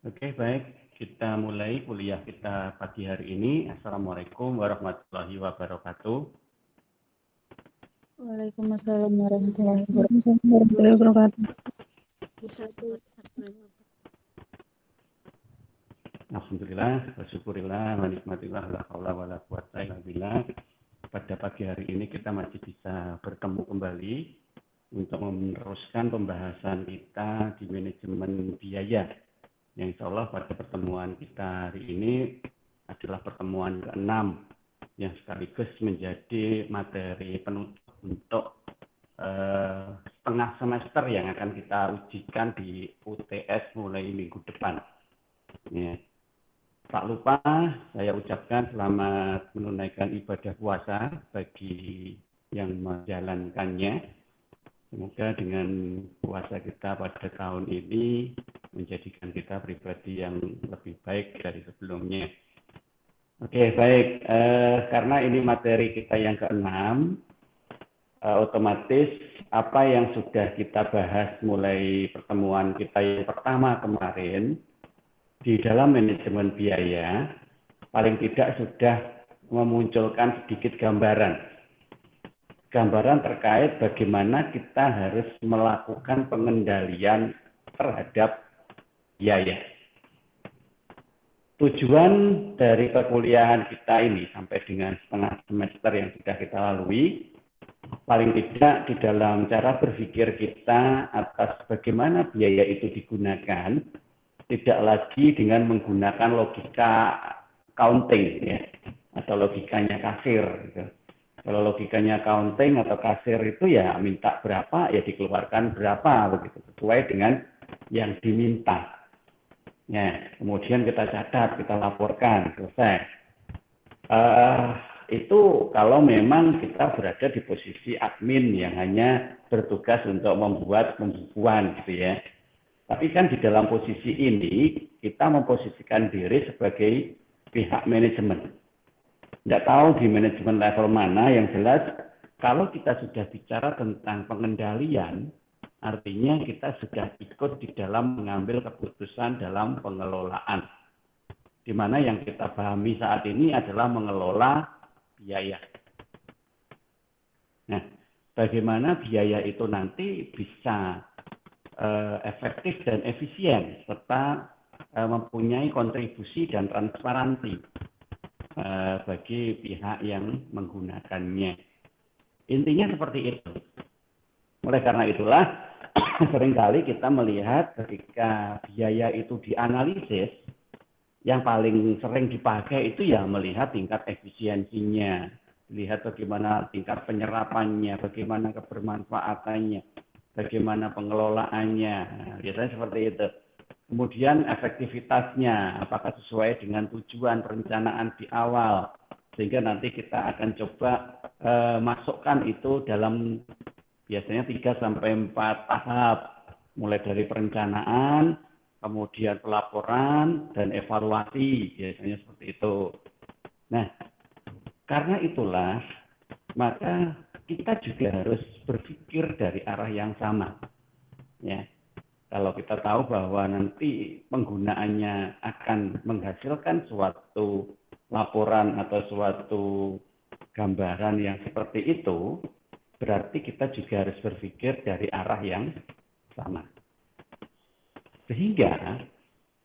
Oke, baik. Kita mulai kuliah kita pagi hari ini. Assalamualaikum warahmatullahi wabarakatuh. Waalaikumsalam warahmatullahi wabarakatuh. Alhamdulillah, bersyukurillah, wanikmatillah, la haula wala quwata illa billah. Pada pagi hari ini kita masih bisa bertemu kembali untuk meneruskan pembahasan kita di manajemen biaya. Yang insya Allah pada pertemuan kita hari ini adalah pertemuan ke-6 yang sekaligus menjadi materi penutup untuk setengah semester yang akan kita ujikan di UTS mulai minggu depan. Ya. Tak lupa saya ucapkan selamat menunaikan ibadah puasa bagi yang menjalankannya. Semoga dengan puasa kita pada tahun ini menjadikan kita pribadi yang lebih baik dari sebelumnya. Oke, baik. Karena ini materi kita yang ke-6, otomatis apa yang sudah kita bahas mulai pertemuan kita yang pertama kemarin, di dalam manajemen biaya, paling tidak sudah memunculkan sedikit gambaran terkait bagaimana kita harus melakukan pengendalian terhadap biaya. Tujuan dari perkuliahan kita ini sampai dengan setengah semester yang sudah kita lalui, paling tidak di dalam cara berpikir kita atas bagaimana biaya itu digunakan, tidak lagi dengan menggunakan logika counting ya, atau logikanya kasir gitu. Kalau logikanya counting atau kasir itu ya minta berapa ya dikeluarkan berapa begitu, sesuai dengan yang diminta. Ya, kemudian kita catat, kita laporkan, selesai. Itu kalau memang kita berada di posisi admin yang hanya bertugas untuk membuat pembukuan gitu ya. Tapi kan di dalam posisi ini, kita memposisikan diri sebagai pihak manajemen. Tidak tahu di manajemen level mana, yang jelas kalau kita sudah bicara tentang pengendalian, artinya kita sudah ikut di dalam mengambil keputusan dalam pengelolaan. Di mana yang kita pahami saat ini adalah mengelola biaya. Nah, bagaimana biaya itu nanti bisa efektif dan efisien serta mempunyai kontribusi dan transparansi bagi pihak yang menggunakannya. Intinya seperti itu. Oleh karena itulah seringkali kita melihat ketika biaya itu dianalisis, yang paling sering dipakai itu ya melihat tingkat efisiensinya, lihat bagaimana tingkat penyerapannya, bagaimana kebermanfaatannya, bagaimana pengelolaannya, biasanya seperti itu. Kemudian efektivitasnya, apakah sesuai dengan tujuan perencanaan di awal, sehingga nanti kita akan coba masukkan itu dalam biasanya 3-4 tahap, mulai dari perencanaan, kemudian pelaporan, dan evaluasi, biasanya seperti itu. Nah, karena itulah, maka kita juga harus berpikir dari arah yang sama. Ya, kalau kita tahu bahwa nanti penggunaannya akan menghasilkan suatu laporan atau suatu gambaran yang seperti itu, berarti kita juga harus berpikir dari arah yang sama. Sehingga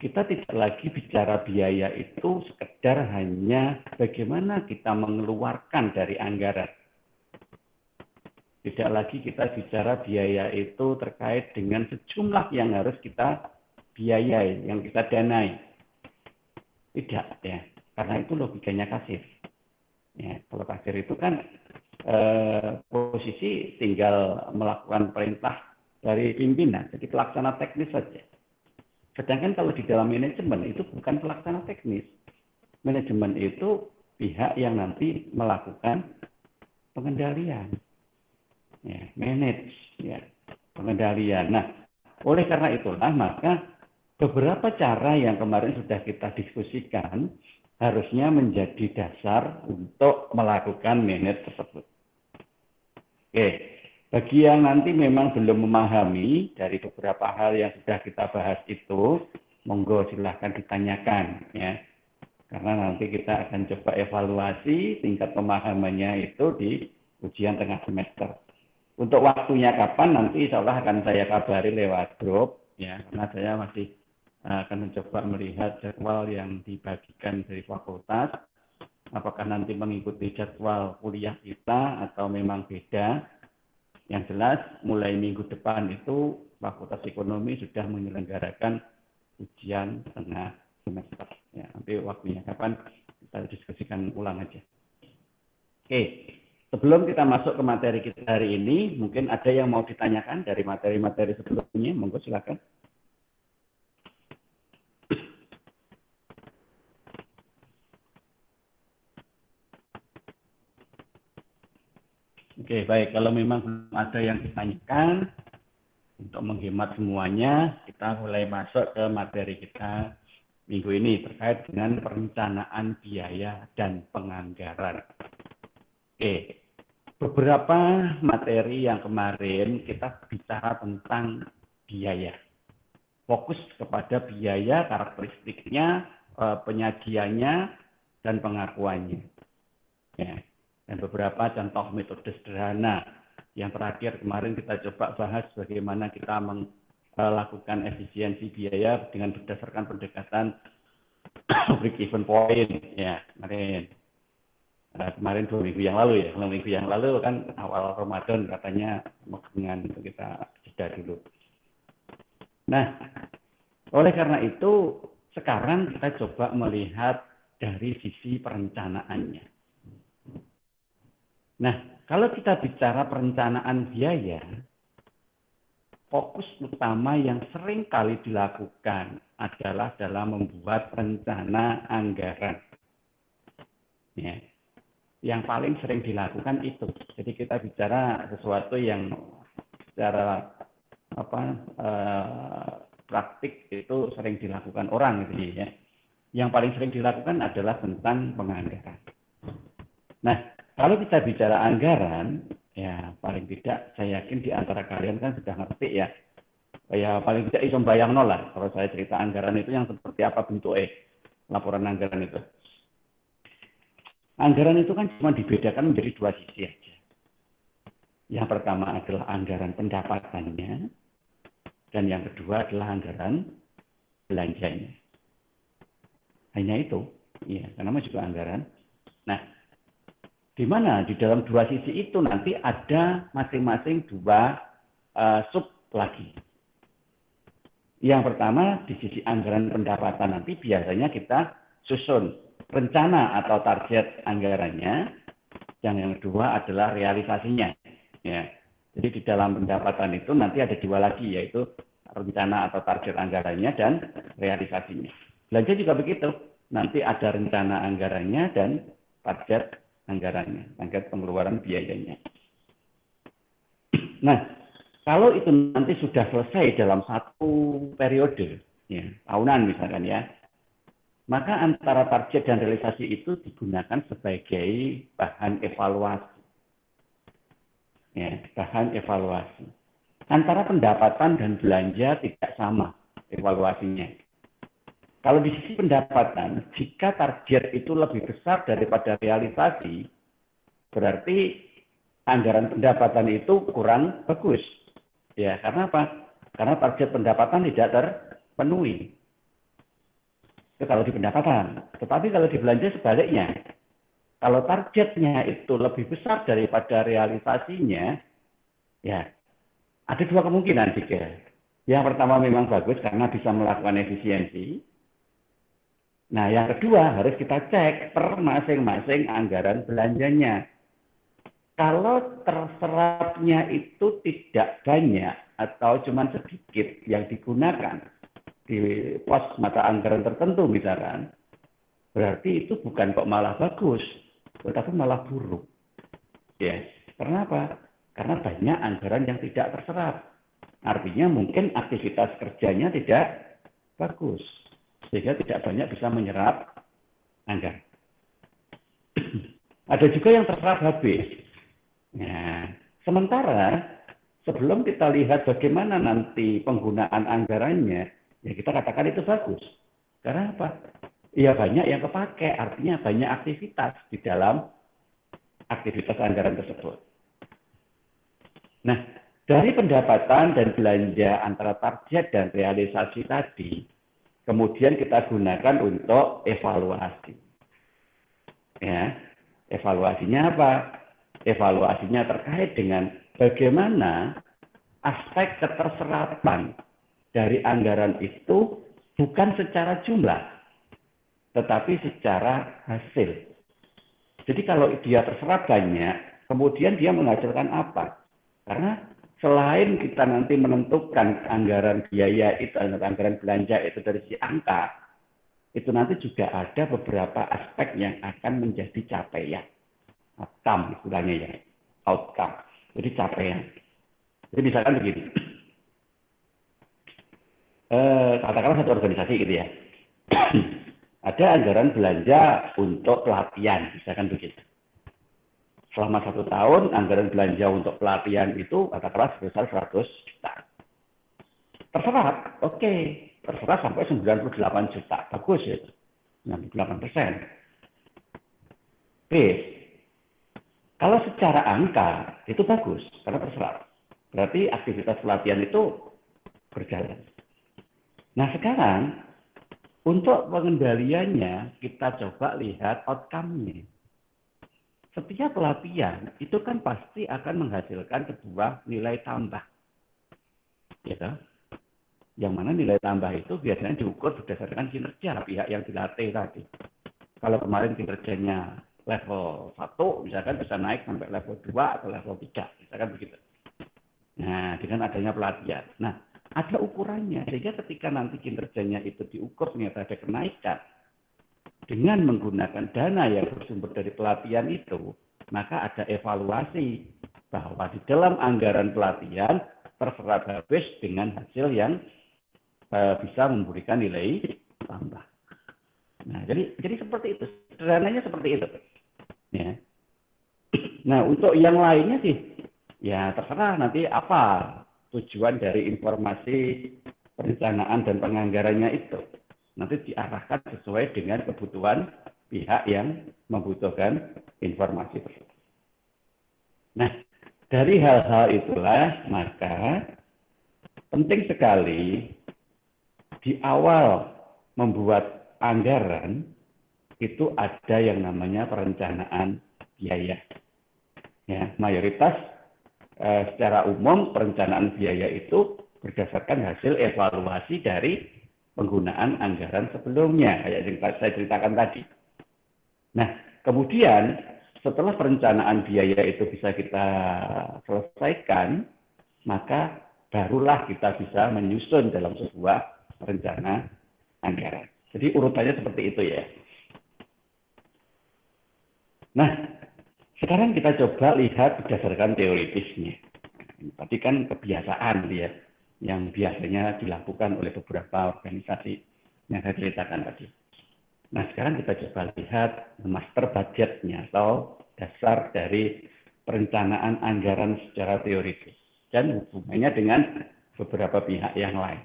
kita tidak lagi bicara biaya itu sekedar hanya bagaimana kita mengeluarkan dari anggaran. Tidak lagi kita bicara biaya itu terkait dengan sejumlah yang harus kita biayai, yang kita danai. Tidak ya, karena itu logikanya kasir. Ya, kalau kasir itu kan posisi tinggal melakukan perintah dari pimpinan, jadi pelaksana teknis saja. Sedangkan kalau di dalam manajemen itu bukan pelaksana teknis. Manajemen itu pihak yang nanti melakukan pengendalian. Ya, manage ya, pengendalian. Nah, oleh karena itulah maka beberapa cara yang kemarin sudah kita diskusikan harusnya menjadi dasar untuk melakukan manage tersebut. Oke, bagi yang nanti memang belum memahami dari beberapa hal yang sudah kita bahas itu, monggo silahkan ditanyakan ya. Karena nanti kita akan coba evaluasi tingkat pemahamannya itu di ujian tengah semester. Untuk waktunya kapan nanti insya Allah akan saya kabari lewat grup ya, karena saya masih akan mencoba melihat jadwal yang dibagikan dari fakultas. Apakah nanti mengikuti jadwal kuliah kita atau memang beda. Yang jelas mulai minggu depan itu Fakultas Ekonomi sudah menyelenggarakan ujian tengah semester. Ya, nanti waktunya kapan kita diskusikan ulang aja. Oke, sebelum kita masuk ke materi kita hari ini, mungkin ada yang mau ditanyakan dari materi-materi sebelumnya, monggo silakan. Oke, baik. Kalau memang ada yang ditanyakan, untuk menghemat semuanya, kita mulai masuk ke materi kita minggu ini terkait dengan perencanaan biaya dan penganggaran. Oke, beberapa materi yang kemarin kita bicara tentang biaya. Fokus kepada biaya, karakteristiknya, penyajiannya, dan pengakuannya. Ya. Dan beberapa contoh metode sederhana. Yang terakhir kemarin kita coba bahas bagaimana kita melakukan efisiensi biaya dengan berdasarkan pendekatan break even point. Ya, kemarin 2 minggu yang lalu ya. 2 minggu yang lalu kan awal Ramadan katanya dengan kita jeda dulu. Nah, oleh karena itu sekarang kita coba melihat dari sisi perencanaannya. Nah, kalau kita bicara perencanaan biaya, fokus utama yang sering kali dilakukan adalah dalam membuat rencana anggaran. Ya. Yang paling sering dilakukan itu. Jadi kita bicara sesuatu yang secara praktik itu sering dilakukan orang gitu ya. Yang paling sering dilakukan adalah tentang penganggaran. Nah, kalau kita bicara anggaran, ya paling tidak saya yakin di antara kalian kan sudah ngerti ya. Ya paling tidak iso bayangno lah kalau saya cerita anggaran itu yang seperti apa bentuknya, laporan anggaran itu. Anggaran itu kan cuma dibedakan menjadi 2 sisi aja. Yang pertama adalah anggaran pendapatannya, dan yang kedua adalah anggaran belanjanya. Hanya itu, ya, karena juga anggaran. Nah, di mana di dalam 2 sisi itu nanti ada masing-masing 2 sub lagi. Yang pertama di sisi anggaran pendapatan nanti biasanya kita susun rencana atau target anggarannya. Yang kedua adalah realisasinya. Ya. Jadi di dalam pendapatan itu nanti ada 2 lagi, yaitu rencana atau target anggarannya dan realisasinya. Belanja juga begitu. Nanti ada rencana anggarannya dan target anggarannya, target pengeluaran biayanya. Nah, kalau itu nanti sudah selesai dalam 1 periode, ya, tahunan misalkan ya, maka antara target dan realisasi itu digunakan sebagai bahan evaluasi. Ya, bahan evaluasi. Antara pendapatan dan belanja tidak sama evaluasinya. Kalau di sisi pendapatan, jika target itu lebih besar daripada realisasi, berarti anggaran pendapatan itu kurang bagus. Ya, karena apa? Karena target pendapatan tidak terpenuhi. Itu kalau di pendapatan. Tetapi kalau di belanja sebaliknya. Kalau targetnya itu lebih besar daripada realisasinya, ya ada 2 kemungkinan juga. Yang pertama memang bagus karena bisa melakukan efisiensi. Nah, yang kedua harus kita cek per masing-masing anggaran belanjanya. Kalau terserapnya itu tidak banyak atau cuma sedikit yang digunakan di pos mata anggaran tertentu misalkan, berarti itu bukan kok malah bagus, tetapi malah buruk. Ya, karena apa? Karena banyak anggaran yang tidak terserap. Artinya mungkin aktivitas kerjanya tidak bagus. Sehingga tidak banyak bisa menyerap anggaran. Ada juga yang terserap habis. Nah, sementara sebelum kita lihat bagaimana nanti penggunaan anggarannya, Ya kita katakan itu bagus. Karena apa? Ya banyak yang kepakai, artinya banyak aktivitas di dalam aktivitas anggaran tersebut. Nah, dari pendapatan dan belanja antara target dan realisasi tadi, kemudian kita gunakan untuk evaluasi. Ya, evaluasinya apa? Evaluasinya terkait dengan bagaimana aspek keterserapan dari anggaran itu bukan secara jumlah, tetapi secara hasil. Jadi kalau dia terserap banyak, kemudian dia menghasilkan apa? Karena selain kita nanti menentukan anggaran biaya itu, anggaran belanja itu dari si angka, itu nanti juga ada beberapa aspek yang akan menjadi capaian. Outcome istilahnya ya, outcome. Jadi capaian. Jadi misalkan begini, katakanlah satu organisasi gitu ya, ada anggaran belanja untuk pelatihan, misalkan begitu. Selama 1 tahun, anggaran belanja untuk pelatihan itu katakanlah sebesar 100 juta. Terserap, oke. Terserap sampai 98 juta. Bagus ya, 98%. Oke. Kalau secara angka, itu bagus, karena terserap. Berarti aktivitas pelatihan itu berjalan. Nah sekarang, untuk pengendaliannya, kita coba lihat outcome-nya. Setiap pelatihan itu kan pasti akan menghasilkan sebuah nilai tambah. Ya, yang mana nilai tambah itu biasanya diukur berdasarkan kinerja pihak yang dilatih tadi. Kalau kemarin kinerjanya level 1, misalkan bisa naik sampai level 2 atau level 3, misalkan begitu. Nah, dengan adanya pelatihan. Nah, ada ukurannya, sehingga ketika nanti kinerjanya itu diukur ternyata ada kenaikan, dengan menggunakan dana yang bersumber dari pelatihan itu, maka ada evaluasi bahwa di dalam anggaran pelatihan terserap habis dengan hasil yang bisa memberikan nilai tambah. Nah, jadi seperti itu, sederhananya seperti itu. Ya. Nah, untuk yang lainnya sih, ya terserah nanti apa tujuan dari informasi perencanaan dan penganggarannya itu. Nanti diarahkan sesuai dengan kebutuhan pihak yang membutuhkan informasi tersebut. Nah, dari hal-hal itulah maka penting sekali di awal membuat anggaran itu ada yang namanya perencanaan biaya. Ya, mayoritas secara umum perencanaan biaya itu berdasarkan hasil evaluasi dari penggunaan anggaran sebelumnya, kayak yang saya ceritakan tadi. Nah, kemudian setelah perencanaan biaya itu bisa kita selesaikan, maka barulah kita bisa menyusun dalam sebuah rencana anggaran. Jadi urutannya seperti itu ya. Nah, sekarang kita coba lihat berdasarkan teoritisnya. Tadi kan kebiasaan ya, yang biasanya dilakukan oleh beberapa organisasi yang saya ceritakan tadi. Nah, sekarang kita coba lihat master budgetnya atau dasar dari perencanaan anggaran secara teoritis dan hubungannya dengan beberapa pihak yang lain.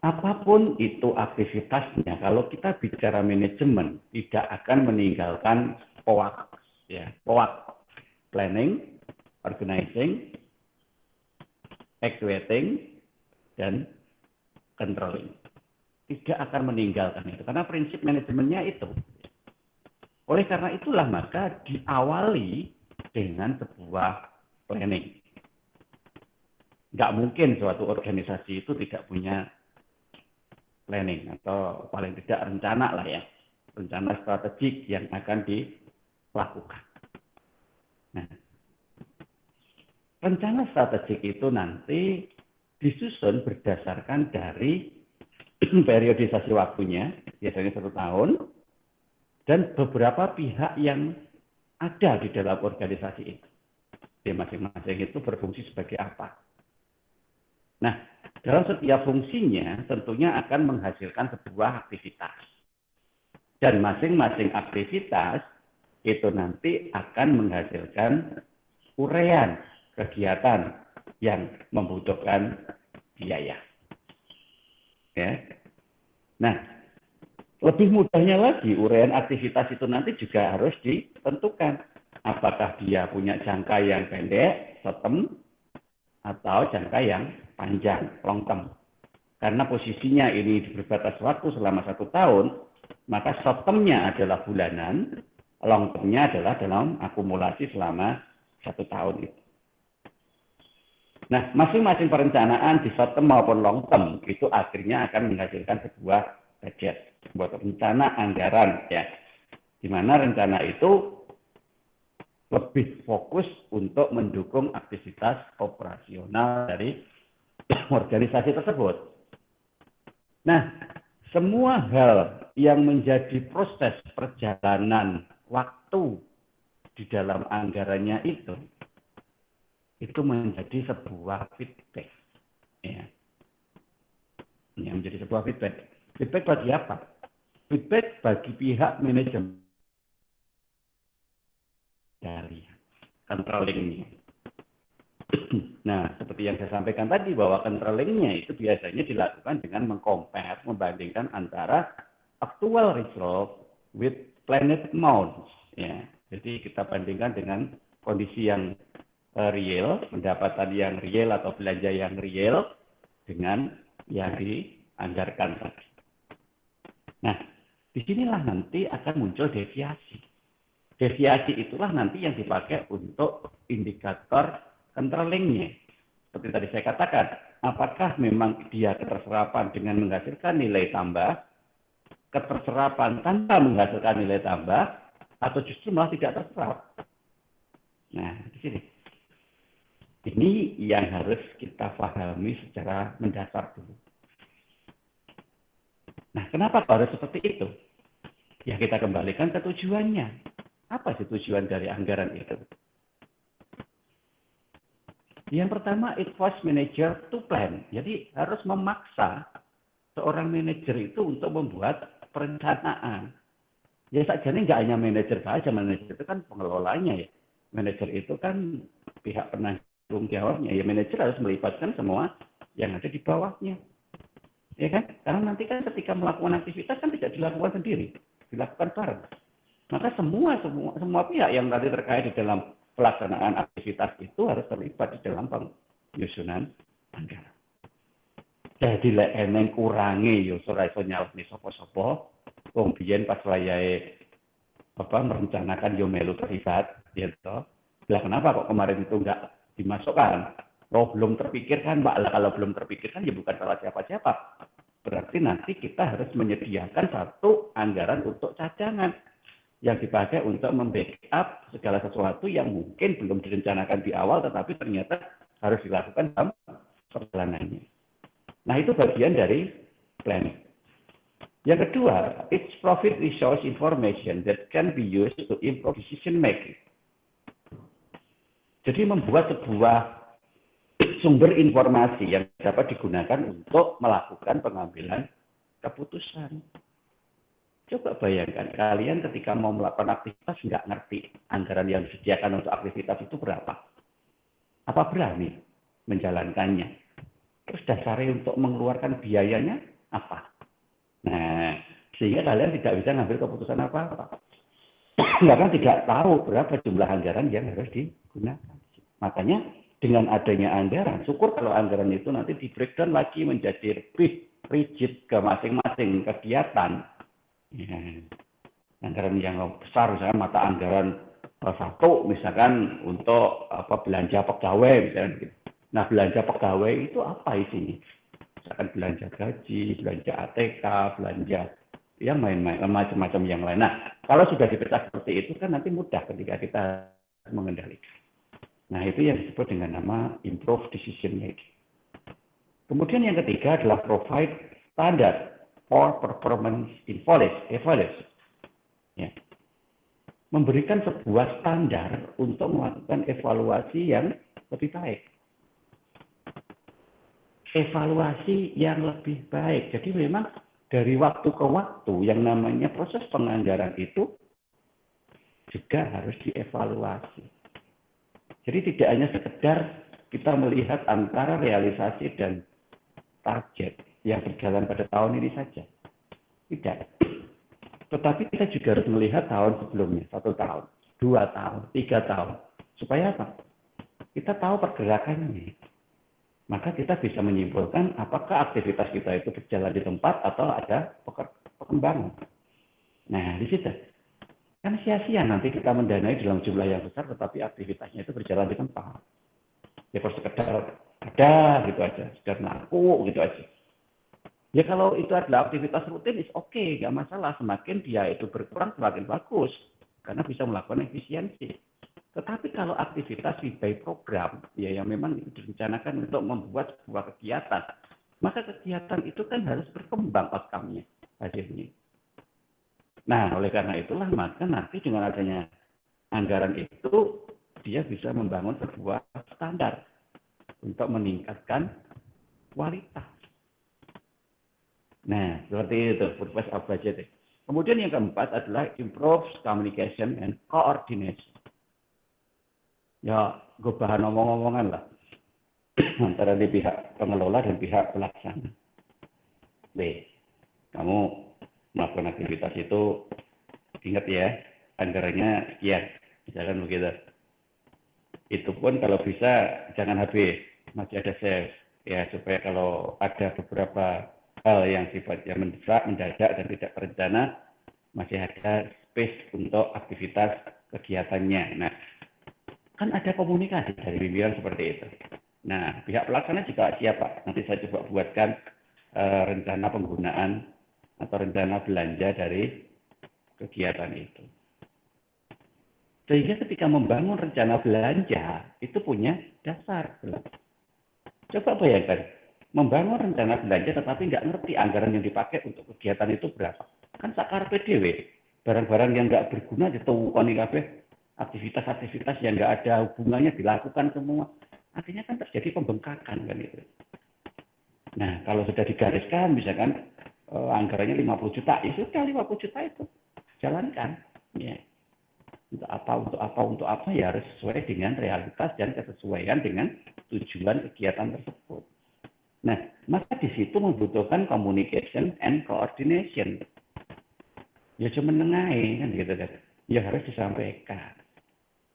Apapun itu aktivitasnya, kalau kita bicara manajemen, tidak akan meninggalkan POAK, ya, POAK, planning, organizing, actuating, dan controlling. Tidak akan meninggalkan itu, karena prinsip manajemennya itu. Oleh karena itulah maka diawali dengan sebuah planning. Nggak mungkin suatu organisasi itu tidak punya planning atau paling tidak rencana lah ya, rencana strategik yang akan dilakukan. Nah, rencana strategik itu nanti disusun berdasarkan dari periodisasi waktunya, biasanya 1 tahun, dan beberapa pihak yang ada di dalam organisasi itu. Di masing-masing itu berfungsi sebagai apa. Nah, dalam setiap fungsinya tentunya akan menghasilkan sebuah aktivitas. Dan masing-masing aktivitas itu nanti akan menghasilkan uraian kegiatan yang membutuhkan biaya. Ya. Nah, lebih mudahnya lagi, uraian aktivitas itu nanti juga harus ditentukan. Apakah dia punya jangka yang pendek, short term, atau jangka yang panjang, long term. Karena posisinya ini berbatas waktu selama 1 tahun, maka short term-nya adalah bulanan, long term-nya adalah dalam akumulasi selama 1 tahun itu. Nah, masing-masing perencanaan di short term maupun long term itu akhirnya akan menghasilkan sebuah budget, sebuah rencana anggaran, ya, di mana rencana itu lebih fokus untuk mendukung aktivitas operasional dari organisasi tersebut. Nah, semua hal yang menjadi proses perjalanan waktu di dalam anggarannya itu menjadi sebuah feedback. Ya. Ini menjadi sebuah feedback. Feedback bagi apa? Feedback bagi pihak manajemen dari controllingnya. Nah, seperti yang saya sampaikan tadi bahwa controllingnya itu biasanya dilakukan dengan mengcompare, membandingkan antara actual result with planned amounts. Ya. Jadi kita bandingkan dengan kondisi yang real, pendapatan yang real atau belanja yang real dengan yang dianggarkan tadi. Nah, disinilah nanti akan muncul deviasi. Deviasi itulah nanti yang dipakai untuk indikator controllingnya. Seperti tadi saya katakan, apakah memang dia keterserapan dengan menghasilkan nilai tambah, keterserapan tanpa menghasilkan nilai tambah, atau justru malah tidak terserap. Nah, di sini. Ini yang harus kita pahami secara mendasar dulu. Nah, kenapa harus seperti itu? Ya, kita kembalikan ke tujuannya. Apa sih tujuan dari anggaran itu? Yang pertama, it force manager to plan. Jadi, harus memaksa seorang manajer itu untuk membuat perencanaan. Ya, sajane nggak hanya manajer saja. Manajer itu kan pengelolanya ya. Manajer itu kan pihak penanggung jawabnya, ya manajer harus melibatkan semua yang ada di bawahnya, ya kan? Karena nanti kan ketika melakukan aktivitas kan tidak dilakukan sendiri, dilakukan bareng. Maka semua pihak yang tadi terkait di dalam pelaksanaan aktivitas itu harus terlibat di dalam penyusunan anggaran. Jadi lek eneng kurangi yo ora iso nyalahne sapa-sapa. Wong biyen pas wayahe merencanakan yo melu terlibat, gitu. Lah kenapa kok kemarin itu enggak dimasukkan? Oh, belum terpikirkan, Mbak. Lah kalau belum terpikirkan ya bukan salah siapa-siapa. Berarti nanti kita harus menyediakan satu anggaran untuk cadangan yang dipakai untuk membackup segala sesuatu yang mungkin belum direncanakan di awal tetapi ternyata harus dilakukan dalam perjalanannya. Nah, itu bagian dari planning. Yang kedua, it's profit resource information that can be used to improve decision making. Jadi membuat sebuah sumber informasi yang dapat digunakan untuk melakukan pengambilan keputusan. Coba bayangkan, kalian ketika mau melakukan aktivitas nggak ngerti anggaran yang disediakan untuk aktivitas itu berapa. Apa berani menjalankannya? Terus dasarnya untuk mengeluarkan biayanya apa? Nah, sehingga kalian tidak bisa ngambil keputusan apa-apa. Bahkan tidak tahu berapa jumlah anggaran yang harus digunakan. Makanya dengan adanya anggaran, syukur kalau anggaran itu nanti di breakdown lagi menjadi lebih rigid ke masing-masing kegiatan. Ya. Anggaran yang besar, misalkan mata anggaran satu, misalkan untuk belanja pegawai, misalkan gitu. Nah, belanja pegawai itu apa isinya? Misalkan belanja gaji, belanja ATK, belanja yang main-main, macam-macam yang lain. Nah, kalau sudah dipecah seperti itu kan nanti mudah ketika kita mengendalikan. Nah, itu yang disebut dengan nama improve decision making. Kemudian yang ketiga adalah provide standard for performance evaluation. Ya. Memberikan sebuah standar untuk melakukan evaluasi yang lebih baik. Evaluasi yang lebih baik. Jadi memang dari waktu ke waktu yang namanya proses penganggaran itu juga harus dievaluasi. Jadi tidak hanya sekedar kita melihat antara realisasi dan target yang berjalan pada tahun ini saja. Tidak. Tetapi kita juga harus melihat tahun sebelumnya, 1 tahun, 2 tahun, 3 tahun. Supaya apa? Kita tahu pergerakannya. Maka kita bisa menyimpulkan apakah aktivitas kita itu berjalan di tempat atau ada perkembangan. Nah, di situ. Kan sia-sia nanti kita mendanai dalam jumlah yang besar, tetapi aktivitasnya itu berjalan di tempat. Ya kalau sekedar ada gitu aja, sekedar ngaku gitu aja. Ya kalau itu adalah aktivitas rutin, is oke, nggak masalah. Semakin dia itu berkurang, semakin bagus. Karena bisa melakukan efisiensi. Tetapi kalau aktivitas by program, ya yang memang direncanakan untuk membuat sebuah kegiatan, maka kegiatan itu kan harus berkembang outcome-nya, hasilnya. Nah, oleh karena itulah, maka nanti dengan adanya anggaran itu, dia bisa membangun sebuah standar untuk meningkatkan kualitas. Nah, seperti itu, purpose of budgeting. Kemudian yang keempat adalah improve communication and coordination. Ya, gue bahan omong-omongan lah. Antara di pihak pengelola dan pihak pelaksana. B, kamu melakukan aktivitas itu, ingat ya, anggarannya sekian. Misalkan begitu. Itu pun kalau bisa, jangan habis. Masih ada save. Ya, supaya kalau ada beberapa hal yang sifatnya mendadak dan tidak terencana, masih ada space untuk aktivitas kegiatannya. Nah, kan ada komunikasi dari pimpinan seperti itu. Nah, pihak pelaksana juga siapa? Nanti saya coba buatkan rencana penggunaan atau rencana belanja dari kegiatan itu. Sehingga ketika membangun rencana belanja, itu punya dasar. Coba bayangkan, membangun rencana belanja tetapi nggak ngerti anggaran yang dipakai untuk kegiatan itu berapa. Kan sakar PDW, barang-barang yang nggak berguna ditukoni kabeh. Aktivitas-aktivitas yang nggak ada hubungannya dilakukan semua. Artinya kan terjadi pembengkakan kan itu. Nah, kalau sudah digariskan, misalkan anggarannya 50 juta, ya sudah 50 juta itu jalankan. Ya. Untuk apa, ya harus sesuai dengan realitas dan kesesuaian dengan tujuan kegiatan tersebut. Nah, maka di situ membutuhkan communication and coordination. Ya cuma nengai kan gitu kan. Ya harus disampaikan.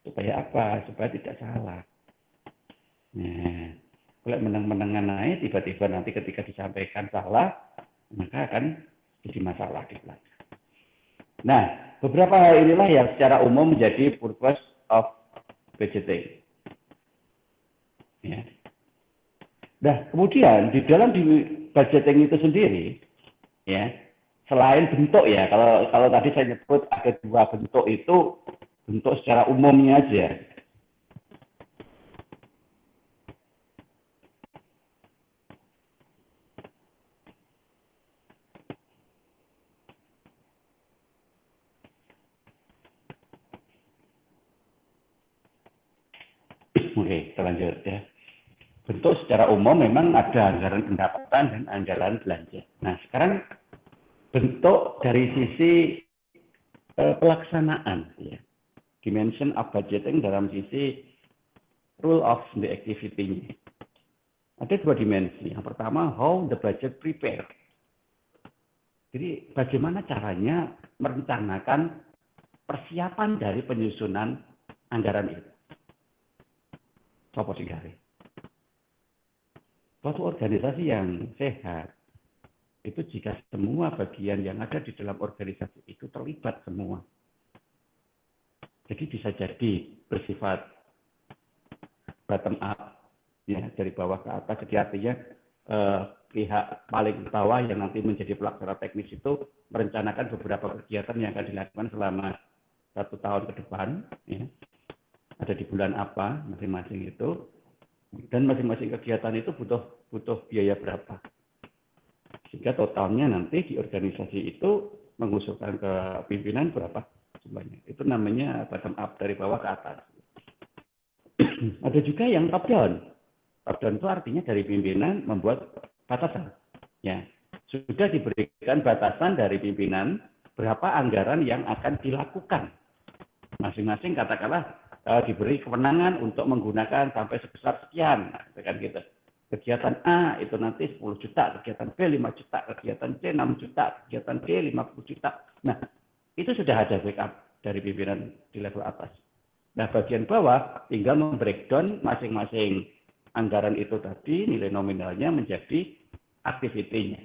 Supaya apa? Supaya tidak salah. Nah, kalau menang-menangan naik, tiba-tiba nanti ketika disampaikan salah, maka akan jadi masalah di belakang. Nah, beberapa hal inilah yang secara umum menjadi purpose of budgeting. Ya. Nah, kemudian di dalam budgeting itu sendiri, ya, selain bentuk ya, kalau tadi saya nyebut ada 2 bentuk itu, bentuk secara umumnya aja. Oke, kita lanjut ya. Bentuk secara umum memang ada anggaran pendapatan dan anggaran belanja. Nah, sekarang bentuk dari sisi pelaksanaan ya. Dimension of budgeting dalam sisi rule of the activity-nya. Ada 2 dimensi. Yang pertama, how the budget prepare. Jadi bagaimana caranya merencanakan persiapan dari penyusunan anggaran itu. Sopo sigari. Suatu organisasi yang sehat, itu jika semua bagian yang ada di dalam organisasi itu terlibat semua. Jadi bisa jadi bersifat bottom up, ya, dari bawah ke atas. Jadi artinya pihak paling bawah yang nanti menjadi pelaksana teknis itu merencanakan beberapa kegiatan yang akan dilakukan selama 1 tahun ke depan, ya. Ada di bulan apa masing-masing itu, dan masing-masing kegiatan itu butuh biaya berapa. Sehingga totalnya nanti di organisasi itu mengusulkan ke pimpinan berapa jumlahnya. Itu namanya bottom up, dari bawah ke atas. Ada juga yang top down. Top down itu artinya dari pimpinan membuat batasan. Ya, sudah diberikan batasan dari pimpinan berapa anggaran yang akan dilakukan. Masing-masing katakanlah diberi kewenangan untuk menggunakan sampai sebesar sekian, kan gitu. Kegiatan A itu nanti 10 juta, kegiatan B 5 juta, kegiatan C 6 juta, kegiatan D 50 juta. Nah, itu sudah ada backup dari pimpinan di level atas. Nah, bagian bawah tinggal membreakdown masing-masing anggaran itu tadi, nilai nominalnya menjadi activity-nya.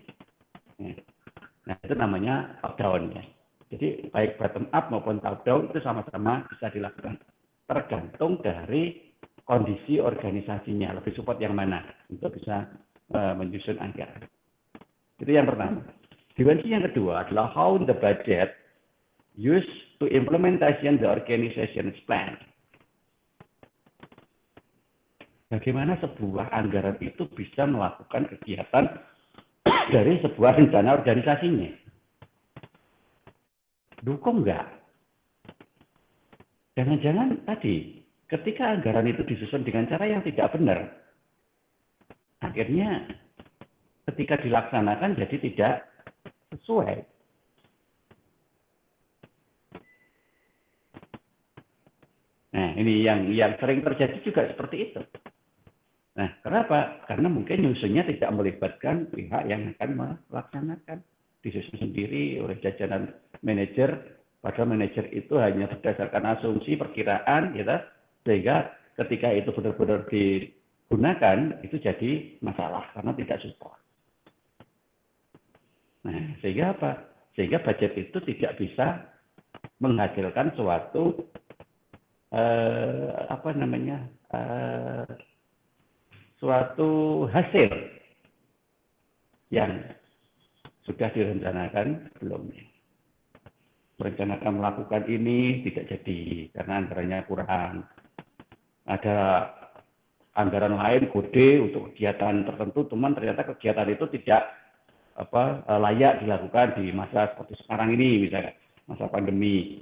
Nah, itu namanya top down ya. Jadi baik bottom up maupun top down itu sama-sama bisa dilakukan. Tergantung dari kondisi organisasinya, lebih support yang mana untuk bisa menyusun anggaran. Itu yang pertama. Dimensi yang kedua adalah how the budget used to implementation the organization's plan. Bagaimana sebuah anggaran itu bisa melakukan kegiatan dari sebuah rencana organisasinya. Dukung nggak? Jangan-jangan tadi, ketika anggaran itu disusun dengan cara yang tidak benar, akhirnya ketika dilaksanakan jadi tidak sesuai. Nah, ini yang sering terjadi juga seperti itu. Nah, kenapa? Karena mungkin nyusunnya tidak melibatkan pihak yang akan melaksanakan. Disusun sendiri oleh jajaran manajer, padahal manajer itu hanya berdasarkan asumsi, perkiraan, gitu, sehingga ketika itu benar-benar digunakan, itu jadi masalah, karena tidak support. Nah, sehingga apa? Sehingga budget itu tidak bisa menghasilkan suatu suatu hasil yang sudah direncanakan sebelumnya. Merencanakan melakukan ini tidak jadi karena anggarannya kurang. Ada anggaran lain kode untuk kegiatan tertentu, teman ternyata kegiatan itu tidak layak dilakukan di masa seperti sekarang ini, misalnya masa pandemi.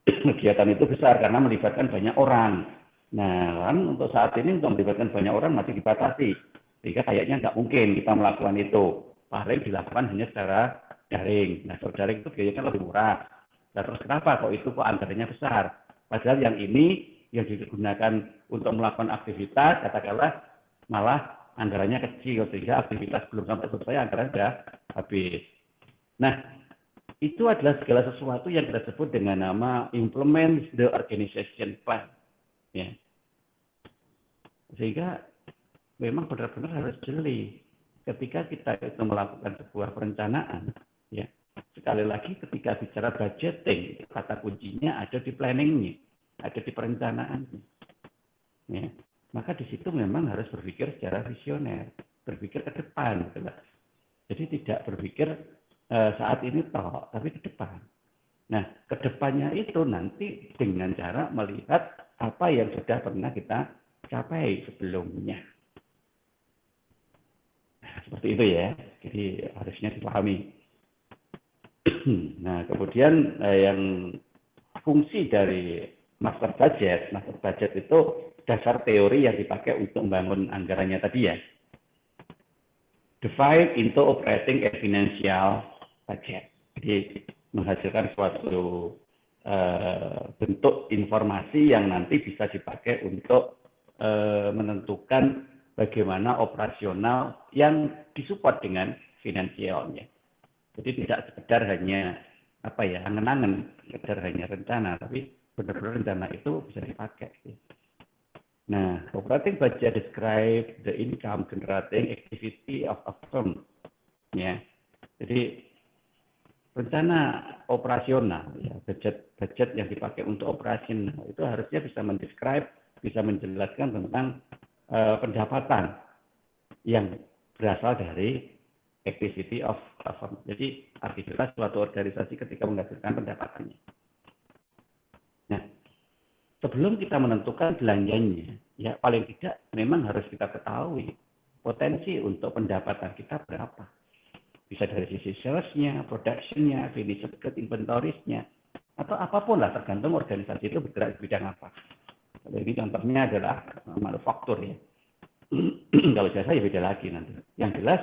Kegiatan itu besar karena melibatkan banyak orang. Nah, kan untuk saat ini untuk melibatkan banyak orang masih dibatasi, sehingga kayaknya nggak mungkin kita melakukan itu. Paling dilakukan hanya secara daring. Nah, secara daring itu biayanya lebih murah. Nah, terus kenapa kok itu kok anggarannya besar? Padahal yang ini yang digunakan untuk melakukan aktivitas, katakanlah malah anggarannya kecil, sehingga aktivitas belum sampai selesai, anggaran sudah habis. Nah, itu adalah segala sesuatu yang kita sebut dengan nama implement the organization plan. Ya. Sehingga memang benar-benar harus jeli ketika kita itu melakukan sebuah perencanaan. Ya. Sekali lagi ketika bicara budgeting, kata kuncinya ada di planningnya, ada di perencanaannya. Ya. Maka di situ memang harus berpikir secara visioner, berpikir ke depan. Gitu. Jadi tidak berpikir saat ini toh, tapi ke depan. Nah, ke depannya itu nanti dengan cara melihat apa yang sudah pernah kita capai sebelumnya. Nah, seperti itu ya. Jadi harusnya dipahami. Nah, kemudian yang fungsi dari master budget itu dasar teori yang dipakai untuk membangun anggarannya tadi ya. Divide into operating and financial budget. Jadi menghasilkan suatu bentuk informasi yang nanti bisa dipakai untuk menentukan bagaimana operasional yang disupport dengan finansialnya. Jadi tidak sekedar hanya angen-angen, sekedar hanya rencana, tapi benar-benar rencana itu bisa dipakai. Nah, operating budget describe the income generating activity of a firm. Ya, jadi rencana operasional, ya, budget yang dipakai untuk operasional itu harusnya bisa mendescribe, bisa menjelaskan tentang pendapatan yang berasal dari activity of a firm. Jadi aktivitas suatu organisasi ketika menghasilkan pendapatannya. Nah, sebelum kita menentukan belanjanya, ya paling tidak memang harus kita ketahui potensi untuk pendapatan kita berapa. Bisa dari sisi sales-nya, production-nya, finished goods, inventories-nya, atau apapun lah, tergantung organisasi itu bergerak di bidang apa. Jadi contohnya adalah manufaktur ya. Kalau jasa ya beda lagi nanti. Yang jelas,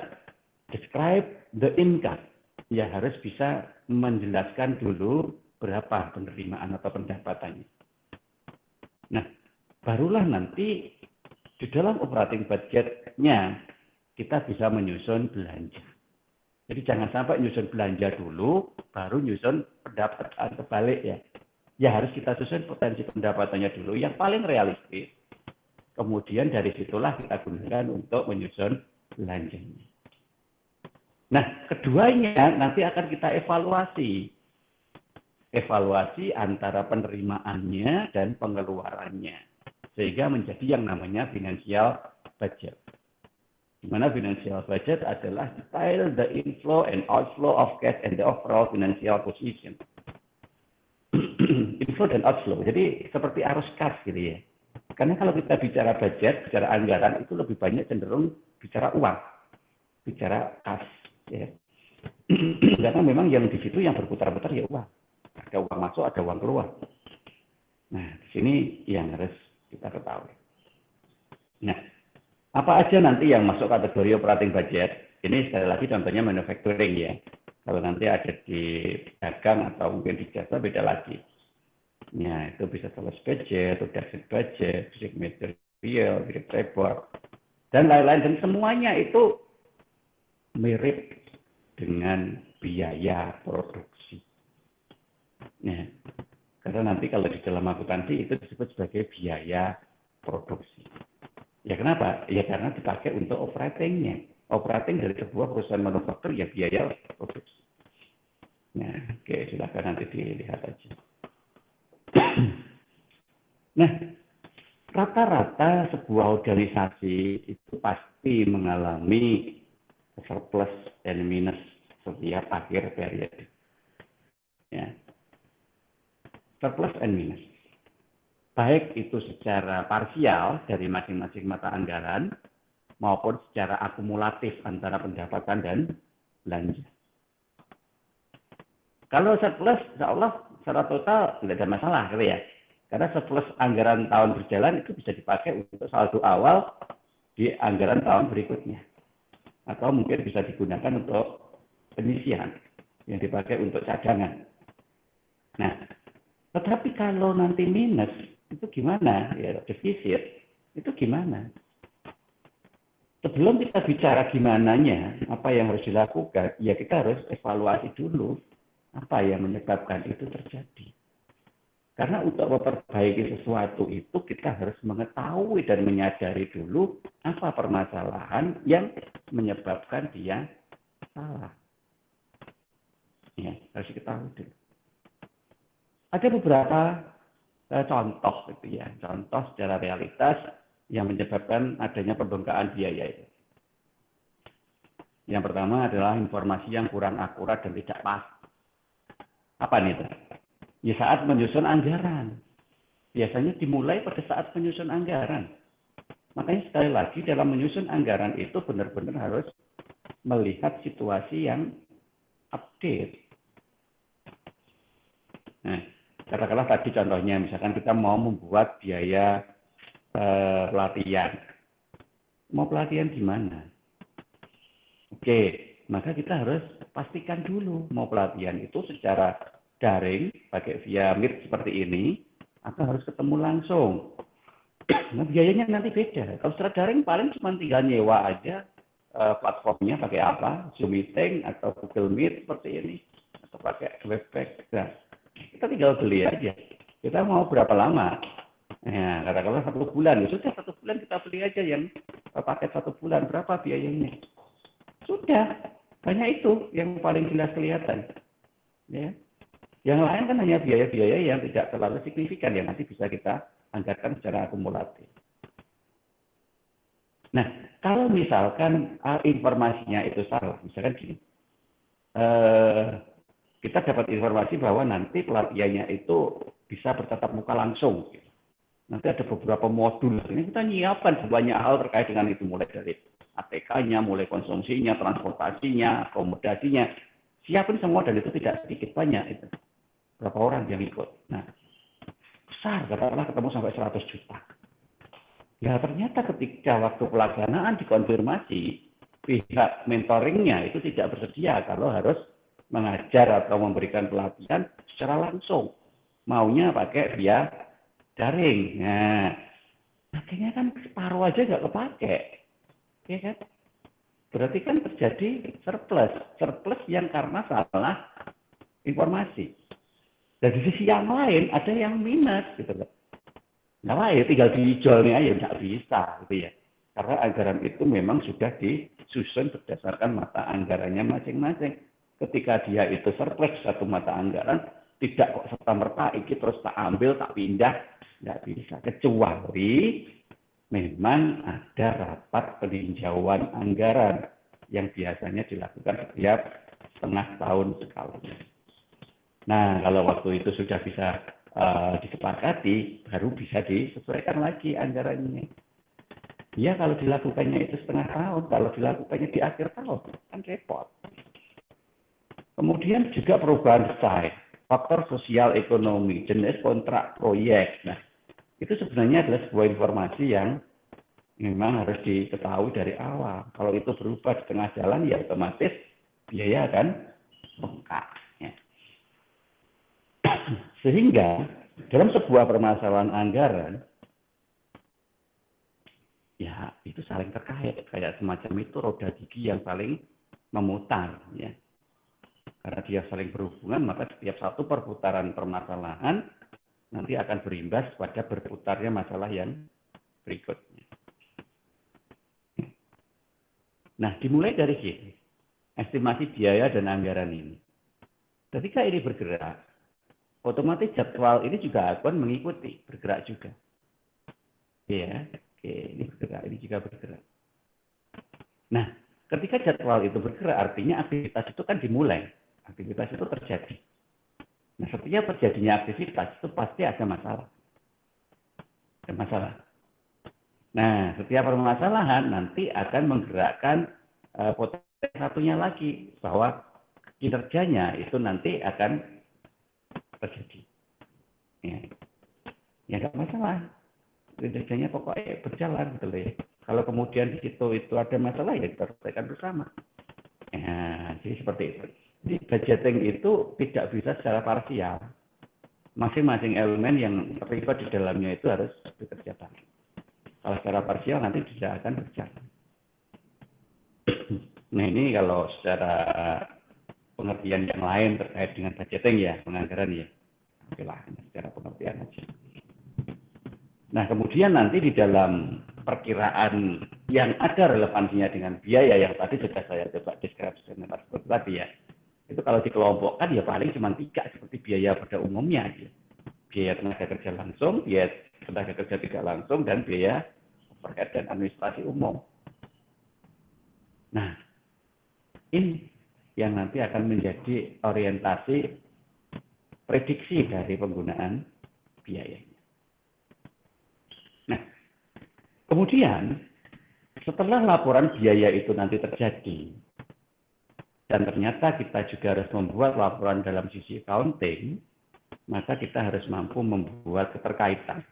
describe the income. Ya harus bisa menjelaskan dulu berapa penerimaan atau pendapatannya. Nah, barulah nanti di dalam operating budget-nya kita bisa menyusun belanja. Jadi jangan sampai nyusun belanja dulu, baru nyusun pendapatan kebalik ya. Ya harus kita susun potensi pendapatannya dulu yang paling realistis. Kemudian dari situlah kita gunakan untuk menyusun belanjanya. Nah, keduanya nanti akan kita evaluasi. Evaluasi antara penerimaannya dan pengeluarannya. Sehingga menjadi yang namanya financial budget. Di mana financial budget adalah detail the inflow and outflow of cash and the overall financial position. Inflow dan outflow. Jadi seperti arus kas gitu ya. Karena kalau kita bicara budget, bicara anggaran itu lebih banyak cenderung bicara uang, bicara kas. Ya. Karena memang yang di situ yang berputar-putar ya uang. Ada uang masuk, ada uang keluar. Nah, di sini yang harus kita ketahui. Nah, apa aja nanti yang masuk kategori operating budget? Ini sekali lagi contohnya manufacturing ya. Kalau nanti ada di dagang atau mungkin di jasa beda lagi. Ya, itu bisa sales budget, production budget, basic material, basic report, dan lain-lain. Dan semuanya itu mirip dengan biaya produksi. Ya, karena nanti kalau di dalam akuntansi itu disebut sebagai biaya produksi. Ya kenapa? Ya karena dipakai untuk operatingnya. Operating dari sebuah perusahaan manufaktur ya biaya produksi. Nah, oke, silakan nanti dilihat aja. Nah, rata-rata sebuah organisasi itu pasti mengalami surplus dan minus setiap akhir periode. Ya. Surplus and minus. Baik itu secara parsial dari masing-masing mata anggaran maupun secara akumulatif antara pendapatan dan belanja. Kalau surplus, insya Allah secara total tidak ada masalah, gitu ya. Karena surplus anggaran tahun berjalan itu bisa dipakai untuk saldo awal di anggaran tahun berikutnya. Atau mungkin bisa digunakan untuk penyisihan yang dipakai untuk cadangan. Nah, tetapi kalau nanti minus, itu gimana? Ya, defisit, itu gimana? Sebelum kita bicara gimananya, apa yang harus dilakukan, ya kita harus evaluasi dulu apa yang menyebabkan itu terjadi. Karena untuk memperbaiki sesuatu itu kita harus mengetahui dan menyadari dulu apa permasalahan yang menyebabkan dia salah. Ya, harus diketahui dulu. Ada beberapa contoh gitu ya, contoh secara realitas yang menyebabkan adanya pembengkakan biaya itu. Yang pertama adalah informasi yang kurang akurat dan tidak pas. Apa nih itu? Ya saat menyusun anggaran. Biasanya dimulai pada saat penyusun anggaran. Makanya sekali lagi dalam menyusun anggaran itu benar-benar harus melihat situasi yang update. Nah, katakanlah tadi contohnya, misalkan kita mau membuat biaya pelatihan. Mau pelatihan di mana? Oke, maka kita harus pastikan dulu mau pelatihan itu secara daring, pakai via Meet seperti ini, atau harus ketemu langsung. Nah, biayanya nanti beda. Kalau secara daring paling cuma tinggal nyewa aja platformnya pakai apa, Zoom Meeting atau Google Meet seperti ini, atau pakai Webex. Nah, kita tinggal beli aja. Kita mau berapa lama? Nah, katakanlah 1 bulan. Ya sudah 1 bulan kita beli aja yang paket 1 bulan. Berapa biayanya? Sudah. Banyak itu yang paling jelas kelihatan. Ya. Yang lain kan hanya biaya-biaya yang tidak terlalu signifikan yang nanti bisa kita anggarkan secara akumulatif. Nah, kalau misalkan informasinya itu salah, misalkan gini, kita dapat informasi bahwa nanti pelatihannya itu bisa bertatap muka langsung. Nanti ada beberapa modul, ini kita nyiapkan banyak hal terkait dengan itu, mulai dari ATK-nya, mulai konsumsinya, transportasinya, akomodasinya. Siapin semua dan itu tidak sedikit banyak itu. Berapa orang yang ikut. Nah, besar, katakanlah ketemu sampai 100 juta. Ya ternyata ketika waktu pelaksanaan dikonfirmasi, pihak mentoringnya itu tidak bersedia kalau harus mengajar atau memberikan pelatihan secara langsung. Maunya pakai via daring. Nah, akhirnya kan separuh aja nggak kepake. Ya kan? berarti kan terjadi surplus yang karena salah informasi. Dan di sisi yang lain ada yang minus gitu loh. Nah, ya tinggal dijual nih aja nggak bisa gitu ya. Karena anggaran itu memang sudah disusun berdasarkan mata anggarannya masing-masing. Ketika dia itu surplus satu mata anggaran, tidak kok serta-merta iki terus tak ambil, tak pindah, nggak bisa. Kecuali memang ada rapat peninjauan anggaran yang biasanya dilakukan setiap setengah tahun sekali. Nah, kalau waktu itu sudah bisa disepakati, baru bisa disesuaikan lagi anggarannya. Ya, kalau dilakukannya itu setengah tahun, kalau dilakukannya di akhir tahun, kan repot. Kemudian juga perubahan desain, faktor sosial ekonomi, jenis kontrak proyek. Nah, itu sebenarnya adalah sebuah informasi yang memang harus diketahui dari awal. Kalau itu berubah di tengah jalan, ya otomatis biaya akan bengkak. Ya. Sehingga dalam sebuah permasalahan anggaran, ya itu saling terkait. Kayak semacam itu roda gigi yang saling memutar. Ya. Karena dia saling berhubungan, maka setiap satu perputaran permasalahan nanti akan berimbas pada berputarnya masalah yang berikutnya. Nah, dimulai dari sini, estimasi biaya dan anggaran ini. Ketika ini bergerak, otomatis jadwal ini juga akan mengikuti, bergerak juga. Ya, oke, ini bergerak, ini juga bergerak. Nah, ketika jadwal itu bergerak, artinya aktivitas itu kan dimulai. Aktivitas itu terjadi. Nah, setiap terjadinya aktivitas itu pasti ada masalah. Ada masalah. Nah, setiap permasalahan nanti akan menggerakkan potensi satunya lagi, bahwa kinerjanya itu nanti akan terjadi. Ya nggak masalah. Kinerjanya pokoknya berjalan gitu loh ya. Kalau kemudian di situ itu ada masalah, ya kita selesaikan bersama. Nah, jadi seperti itu. Jadi budgeting itu tidak bisa secara parsial. Masing-masing elemen yang terlibat di dalamnya itu harus bekerja bareng. Kalau secara parsial nanti tidak akan berjalan. Nah, ini kalau secara pengertian yang lain terkait dengan budgeting ya, penganggaran ya. Oke lah, secara pengertian aja. Nah, kemudian nanti di dalam perkiraan yang ada relevansinya dengan biaya yang tadi sudah saya coba deskripsikan tadi ya. Itu kalau dikelompokkan ya paling cuma 3 seperti biaya pada umumnya aja. Biaya tenaga kerja langsung, biaya tenaga kerja tidak langsung, dan biaya overhead dan administrasi umum. Nah, ini yang nanti akan menjadi orientasi prediksi dari penggunaan biayanya. Nah, kemudian setelah laporan biaya itu nanti terjadi, dan ternyata kita juga harus membuat laporan dalam sisi accounting, maka kita harus mampu membuat keterkaitan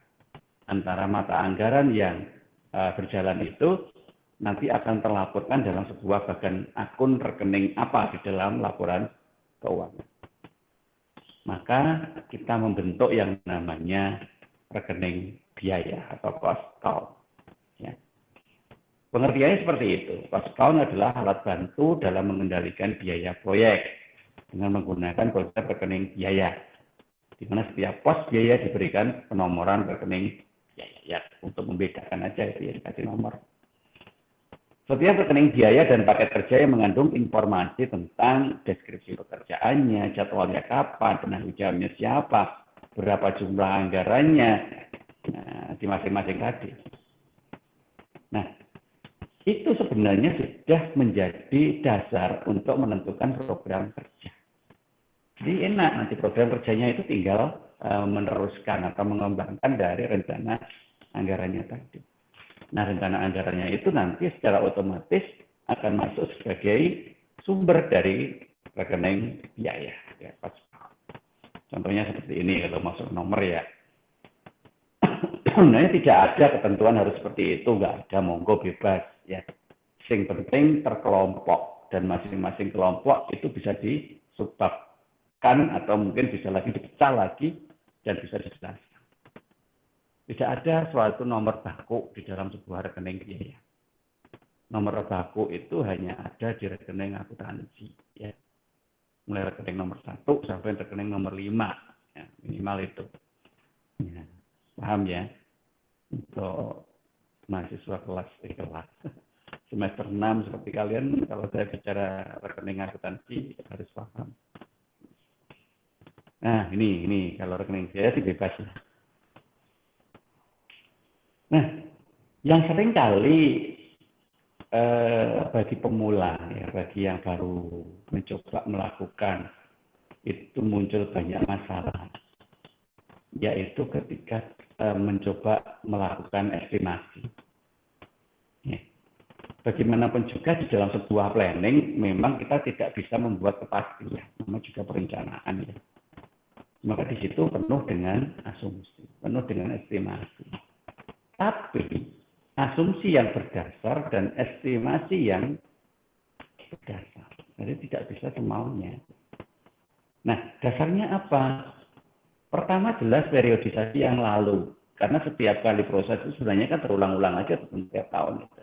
antara mata anggaran yang berjalan itu nanti akan terlaporkan dalam sebuah bagian akun rekening apa di dalam laporan keuangan. Maka kita membentuk yang namanya rekening biaya atau cost account. Ya. Pengertiannya seperti itu. Cost account adalah alat bantu dalam mengendalikan biaya proyek dengan menggunakan konsep rekening biaya, di mana setiap pos biaya diberikan penomoran rekening biaya. Ya, untuk membedakan aja itu ya dikasih nomor. Setiap rekening biaya dan paket kerja yang mengandung informasi tentang deskripsi pekerjaannya, jadwalnya kapan, penanggung jawabnya siapa, berapa jumlah anggarannya, di masing-masing tadi. Nah, itu sebenarnya sudah menjadi dasar untuk menentukan program kerja. Jadi enak, nanti program kerjanya itu tinggal meneruskan atau mengembangkan dari rencana anggarannya tadi. Nah, rencana anggarannya itu nanti secara otomatis akan masuk sebagai sumber dari rekening biaya. Ya, contohnya seperti ini, kalau masuk nomor ya. Sebenarnya tidak ada ketentuan harus seperti itu, nggak ada, monggo bebas. Ya, yang penting terkelompok, dan masing-masing kelompok itu bisa disubabkan atau mungkin bisa lagi dipecah lagi dan bisa dijelaskan. Tidak ada suatu nomor baku di dalam sebuah rekening biaya. nomor baku itu hanya ada di rekening akuntansi, ya. Mulai rekening nomor 1 sampai rekening nomor 5, ya, minimal itu. Ya, paham ya? Untuk mahasiswa kelas semester 6 seperti kalian, kalau saya bicara rekening akuntansi harus paham. Nah, ini kalau rekening biaya sih bebas ya. Nah, yang sering kali bagi pemula, ya, bagi yang baru mencoba melakukan, itu muncul banyak masalah, yaitu ketika mencoba melakukan estimasi. Ya. Bagaimanapun juga di dalam sebuah planning, memang kita tidak bisa membuat kepastian, namanya juga perencanaan ya. Maka di situ penuh dengan asumsi, penuh dengan estimasi. Tapi asumsi yang berdasar dan estimasi yang berdasar. Jadi tidak bisa semaunya. Nah, dasarnya apa? Pertama jelas periodisasi yang lalu. Karena setiap kali proses itu sebenarnya kan terulang-ulang aja setiap tahun itu.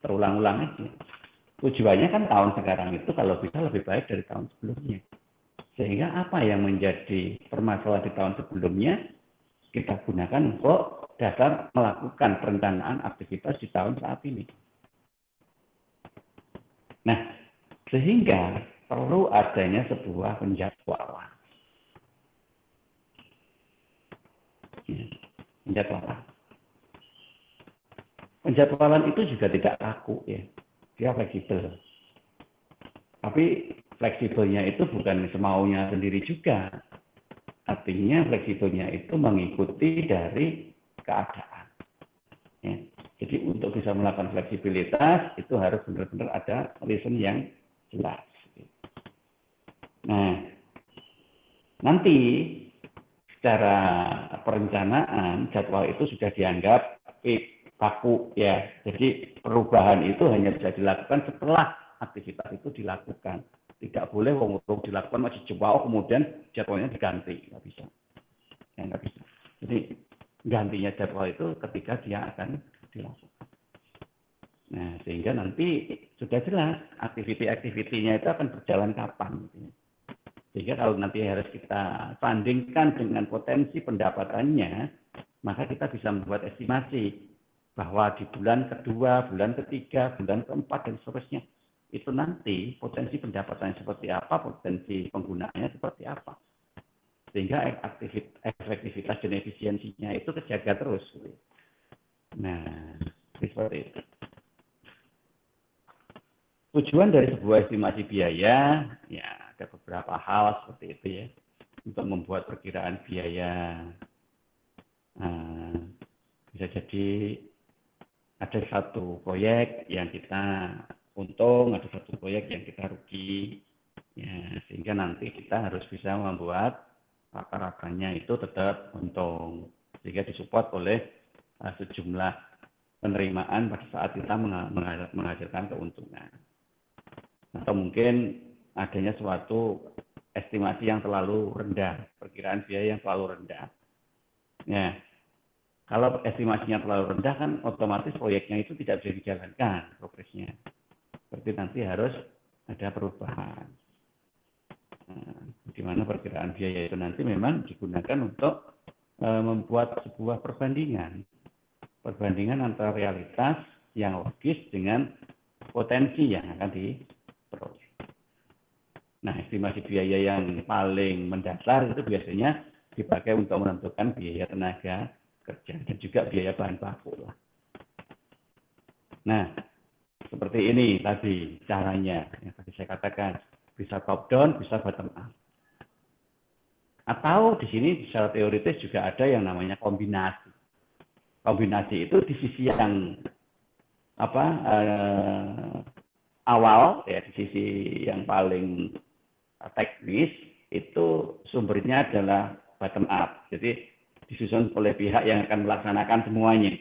Terulang-ulang aja. Tujuannya kan tahun sekarang itu kalau bisa lebih baik dari tahun sebelumnya. Sehingga apa yang menjadi permasalahan di tahun sebelumnya kita gunakan untuk dasar melakukan perencanaan aktivitas di tahun saat ini. Nah, sehingga perlu adanya sebuah penjadwalan. Penjadwalan. Penjadwalan itu juga tidak kaku ya, dia fleksibel. Tapi fleksibelnya itu bukan semaunya sendiri juga. Artinya fleksibelnya itu mengikuti dari keadaan. Ya. Jadi untuk bisa melakukan fleksibilitas itu harus benar-benar ada reason yang jelas. Nah, nanti secara perencanaan jadwal itu sudah dianggap kaku ya. Jadi perubahan itu hanya bisa dilakukan setelah aktivitas itu dilakukan. Tidak boleh wong dilakukan masih jauh kemudian jadwalnya diganti, nggak bisa. Ya, nggak bisa. Jadi gantinya jadwal itu ketika dia akan dilakukan. Nah, sehingga nanti sudah jelas aktiviti-aktivitinya itu akan berjalan kapan. Sehingga kalau nanti harus kita bandingkan dengan potensi pendapatannya, maka kita bisa membuat estimasi bahwa di bulan kedua, bulan ketiga, bulan keempat, dan seterusnya, itu nanti potensi pendapatannya seperti apa, potensi penggunaannya seperti apa. Sehingga efektivitas dan efisiensinya itu terjaga terus. Nah, seperti itu. Tujuan dari sebuah estimasi biaya, ya ada beberapa hal seperti itu ya. Untuk membuat perkiraan biaya, bisa jadi ada satu proyek yang kita untung, ada satu proyek yang kita rugi, ya, sehingga nanti kita harus bisa membuat rata-ratanya itu tetap untung, sehingga disupport oleh sejumlah penerimaan pada saat kita menghasilkan keuntungan. Atau mungkin adanya suatu estimasi yang terlalu rendah, perkiraan biaya yang terlalu rendah. Ya, kalau estimasinya terlalu rendah kan otomatis proyeknya itu tidak bisa dijalankan progresnya. Berarti nanti harus ada perubahan. Di mana perkiraan biaya itu nanti memang digunakan untuk membuat sebuah perbandingan antara realitas yang logis dengan potensi yang akan diperoleh. Nah, estimasi biaya yang paling mendasar itu biasanya dipakai untuk menentukan biaya tenaga kerja dan juga biaya bahan baku lah. Nah, seperti ini tadi caranya yang tadi saya katakan, bisa top down, bisa bottom up. Atau di sini secara teoritis juga ada yang namanya kombinasi. Kombinasi itu di sisi yang awal ya, di sisi yang paling teknis itu sumbernya adalah bottom up. Jadi disusun oleh pihak yang akan melaksanakan semuanya.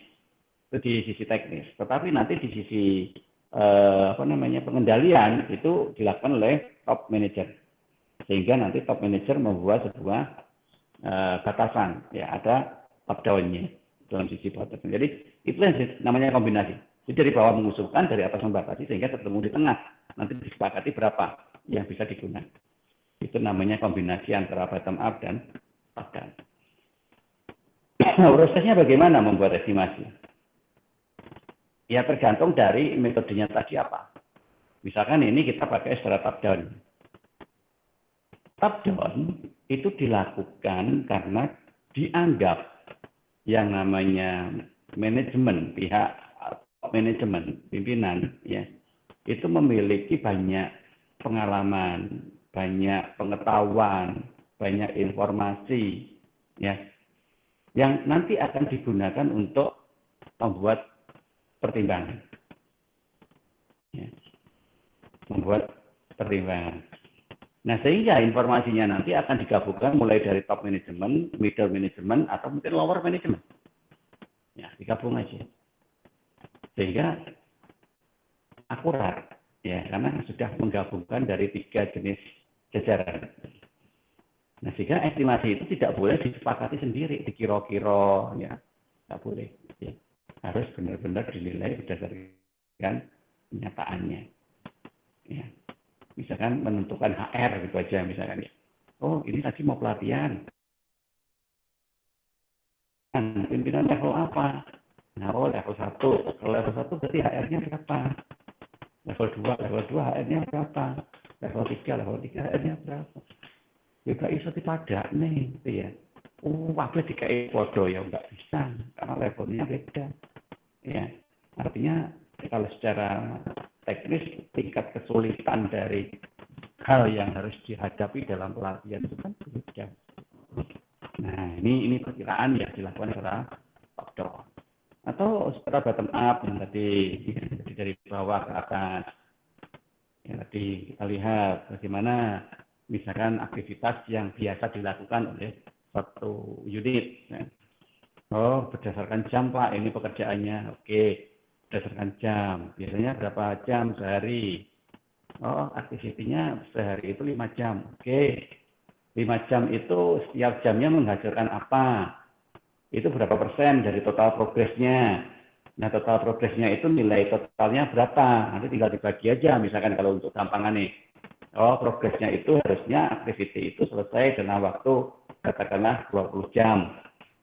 Itu di sisi teknis. Tetapi nanti di sisi pengendalian itu dilakukan oleh top manager. Sehingga nanti top manager membuat sebuah batasan, ya ada top down-nya dalam sisi batasan. Jadi itu yang namanya kombinasi. Jadi dari bawah mengusulkan, dari atas membatasi, sehingga ketemu di tengah. Nanti disepakati berapa yang bisa digunakan. Itu namanya kombinasi antara bottom up dan top down. Prosesnya bagaimana membuat estimasi? Ya tergantung dari metodenya tadi apa. Misalkan ini kita pakai secara top down. Top down itu dilakukan karena dianggap yang namanya manajemen, pihak manajemen, pimpinan, ya, itu memiliki banyak pengalaman, banyak pengetahuan, banyak informasi, ya, yang nanti akan digunakan untuk membuat pertimbangan, ya, membuat pertimbangan. Nah, sehingga informasinya nanti akan digabungkan mulai dari top management, middle management, atau mungkin lower management. Ya, digabung aja. Sehingga akurat, ya, karena sudah menggabungkan dari 3 jenis jajaran. Nah, sehingga estimasi itu tidak boleh disepakati sendiri, dikira-kira, ya, tidak boleh. Ya. Harus benar-benar dinilai berdasarkan kenyataannya. Ya. Misalkan menentukan HR gitu aja misalkan ya. Oh, ini tadi mau pelatihan. Pimpinan level apa? Nah, oh level 1. Kalau level 1 berarti HR-nya berapa? Level 2 HR-nya berapa? Level 3 HR-nya berapa? Juga iso dipadak nih, gitu ya. Waduh dikai podo ya enggak bisa karena levelnya beda. Ya. Artinya kalau secara teknis tingkat kesulitan dari hal yang harus dihadapi dalam pelatihan itu kan beda. Nah, ini perkiraan ya dilakukan secara top down atau secara bottom up yang tadi, jadi dari bawah ke atas. Ya, tadi kita lihat bagaimana misalkan aktivitas yang biasa dilakukan oleh satu unit. Ya. Oh, berdasarkan jam Pak, ini pekerjaannya. Oke, berdasarkan jam. Biasanya berapa jam sehari? Oh, aktivitinya sehari itu 5 jam. Oke, 5 jam itu setiap jamnya menghasilkan apa? Itu berapa persen dari total progresnya? Nah, total progresnya itu nilai totalnya berapa? Nanti tinggal dibagi aja, misalkan kalau untuk gampangan nih. Oh, progresnya itu harusnya aktiviti itu selesai dalam waktu katakanlah 20 jam.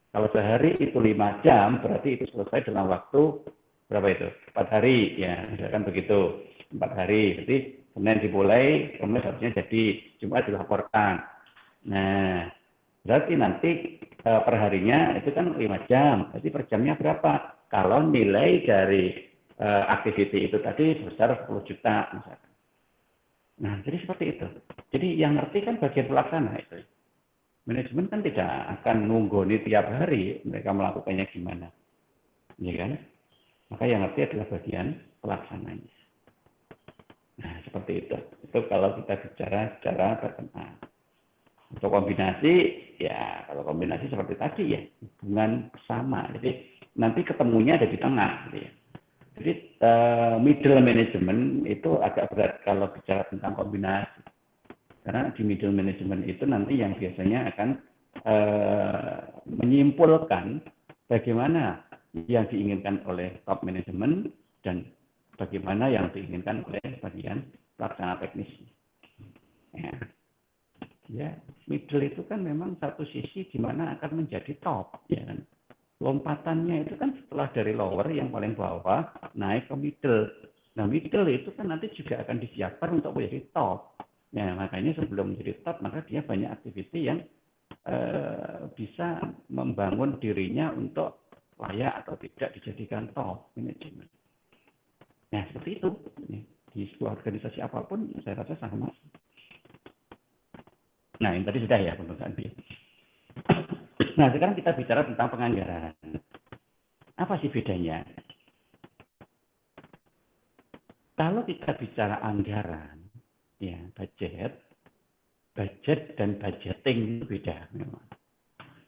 Kalau sehari itu 5 jam, berarti itu selesai dalam waktu berapa itu? 4 hari, ya, misalkan begitu. 4 hari, jadi Senin dimulai, Kamis harusnya jadi, Jumat dilaporkan. Nah, berarti nanti per harinya itu kan 5 jam, berarti per jamnya berapa? Kalau nilai dari aktiviti itu tadi sebesar 10 juta, misalkan. Nah, jadi seperti itu. Jadi yang ngerti kan bagian pelaksana itu. Manajemen kan tidak akan nunggoni tiap hari mereka melakukannya gimana, ya kan? Maka yang ngerti adalah bagian pelaksananya. Nah, seperti itu. Itu kalau kita bicara secara berkenaan. Untuk kombinasi, ya kalau kombinasi seperti tadi ya, hubungan sama. Jadi nanti ketemunya ada di tengah. Gitu ya. Jadi middle management itu agak berat kalau bicara tentang kombinasi. Karena di middle management itu nanti yang biasanya akan menyimpulkan bagaimana yang diinginkan oleh top management dan bagaimana yang diinginkan oleh bagian pelaksana teknis. Ya, middle itu kan memang satu sisi di mana akan menjadi top, ya kan. Lompatannya itu kan setelah dari lower yang paling bawah naik ke middle. Nah, middle itu kan nanti juga akan disiapkan untuk menjadi top. Ya, makanya sebelum menjadi top, maka dia banyak aktiviti yang bisa membangun dirinya untuk layak atau tidak dijadikan top manajemen. Nah, seperti itu. Di sebuah organisasi apapun, saya rasa sama. Nah, ini tadi sudah ya pembukaan. Nah, sekarang kita bicara tentang penganggaran. Apa sih bedanya? Kalau kita bicara anggaran, ya budget dan budgeting itu beda memang.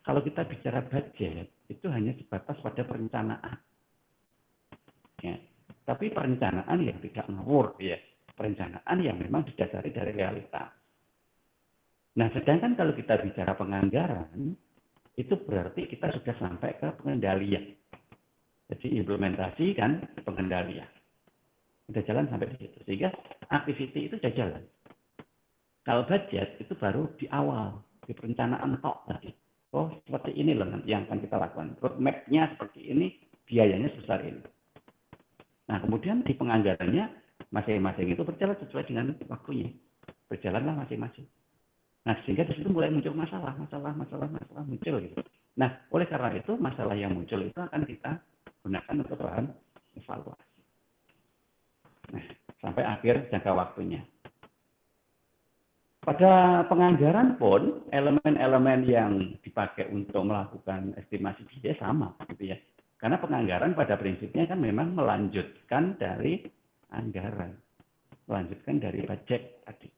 Kalau kita bicara budget, itu hanya sebatas pada perencanaan. Ya. Tapi perencanaan yang tidak ngawur, ya. Perencanaan yang memang didasari dari realitas. Nah, sedangkan kalau kita bicara penganggaran, itu berarti kita sudah sampai ke pengendalian. Jadi implementasi dan pengendalian. Udah jalan sampai di situ. Sehingga activity itu sudah jalan. Kalau budget itu baru di awal, di perencanaan tok tadi. Oh, seperti ini loh yang akan kita lakukan. Roadmap-nya seperti ini, biayanya sebesar ini. Nah, kemudian di penganggarannya, masing-masing itu berjalan sesuai dengan waktunya. Berjalanlah masing-masing. Nah, sehingga di situ mulai muncul masalah muncul gitu. Nah, oleh karena itu, masalah yang muncul itu akan kita gunakan untuk bahan evaluasi. Nah, sampai akhir jangka waktunya. Pada penganggaran pun, elemen-elemen yang dipakai untuk melakukan estimasi biaya sama, gitu ya. Karena penganggaran pada prinsipnya kan memang melanjutkan dari anggaran, melanjutkan dari budget tadi,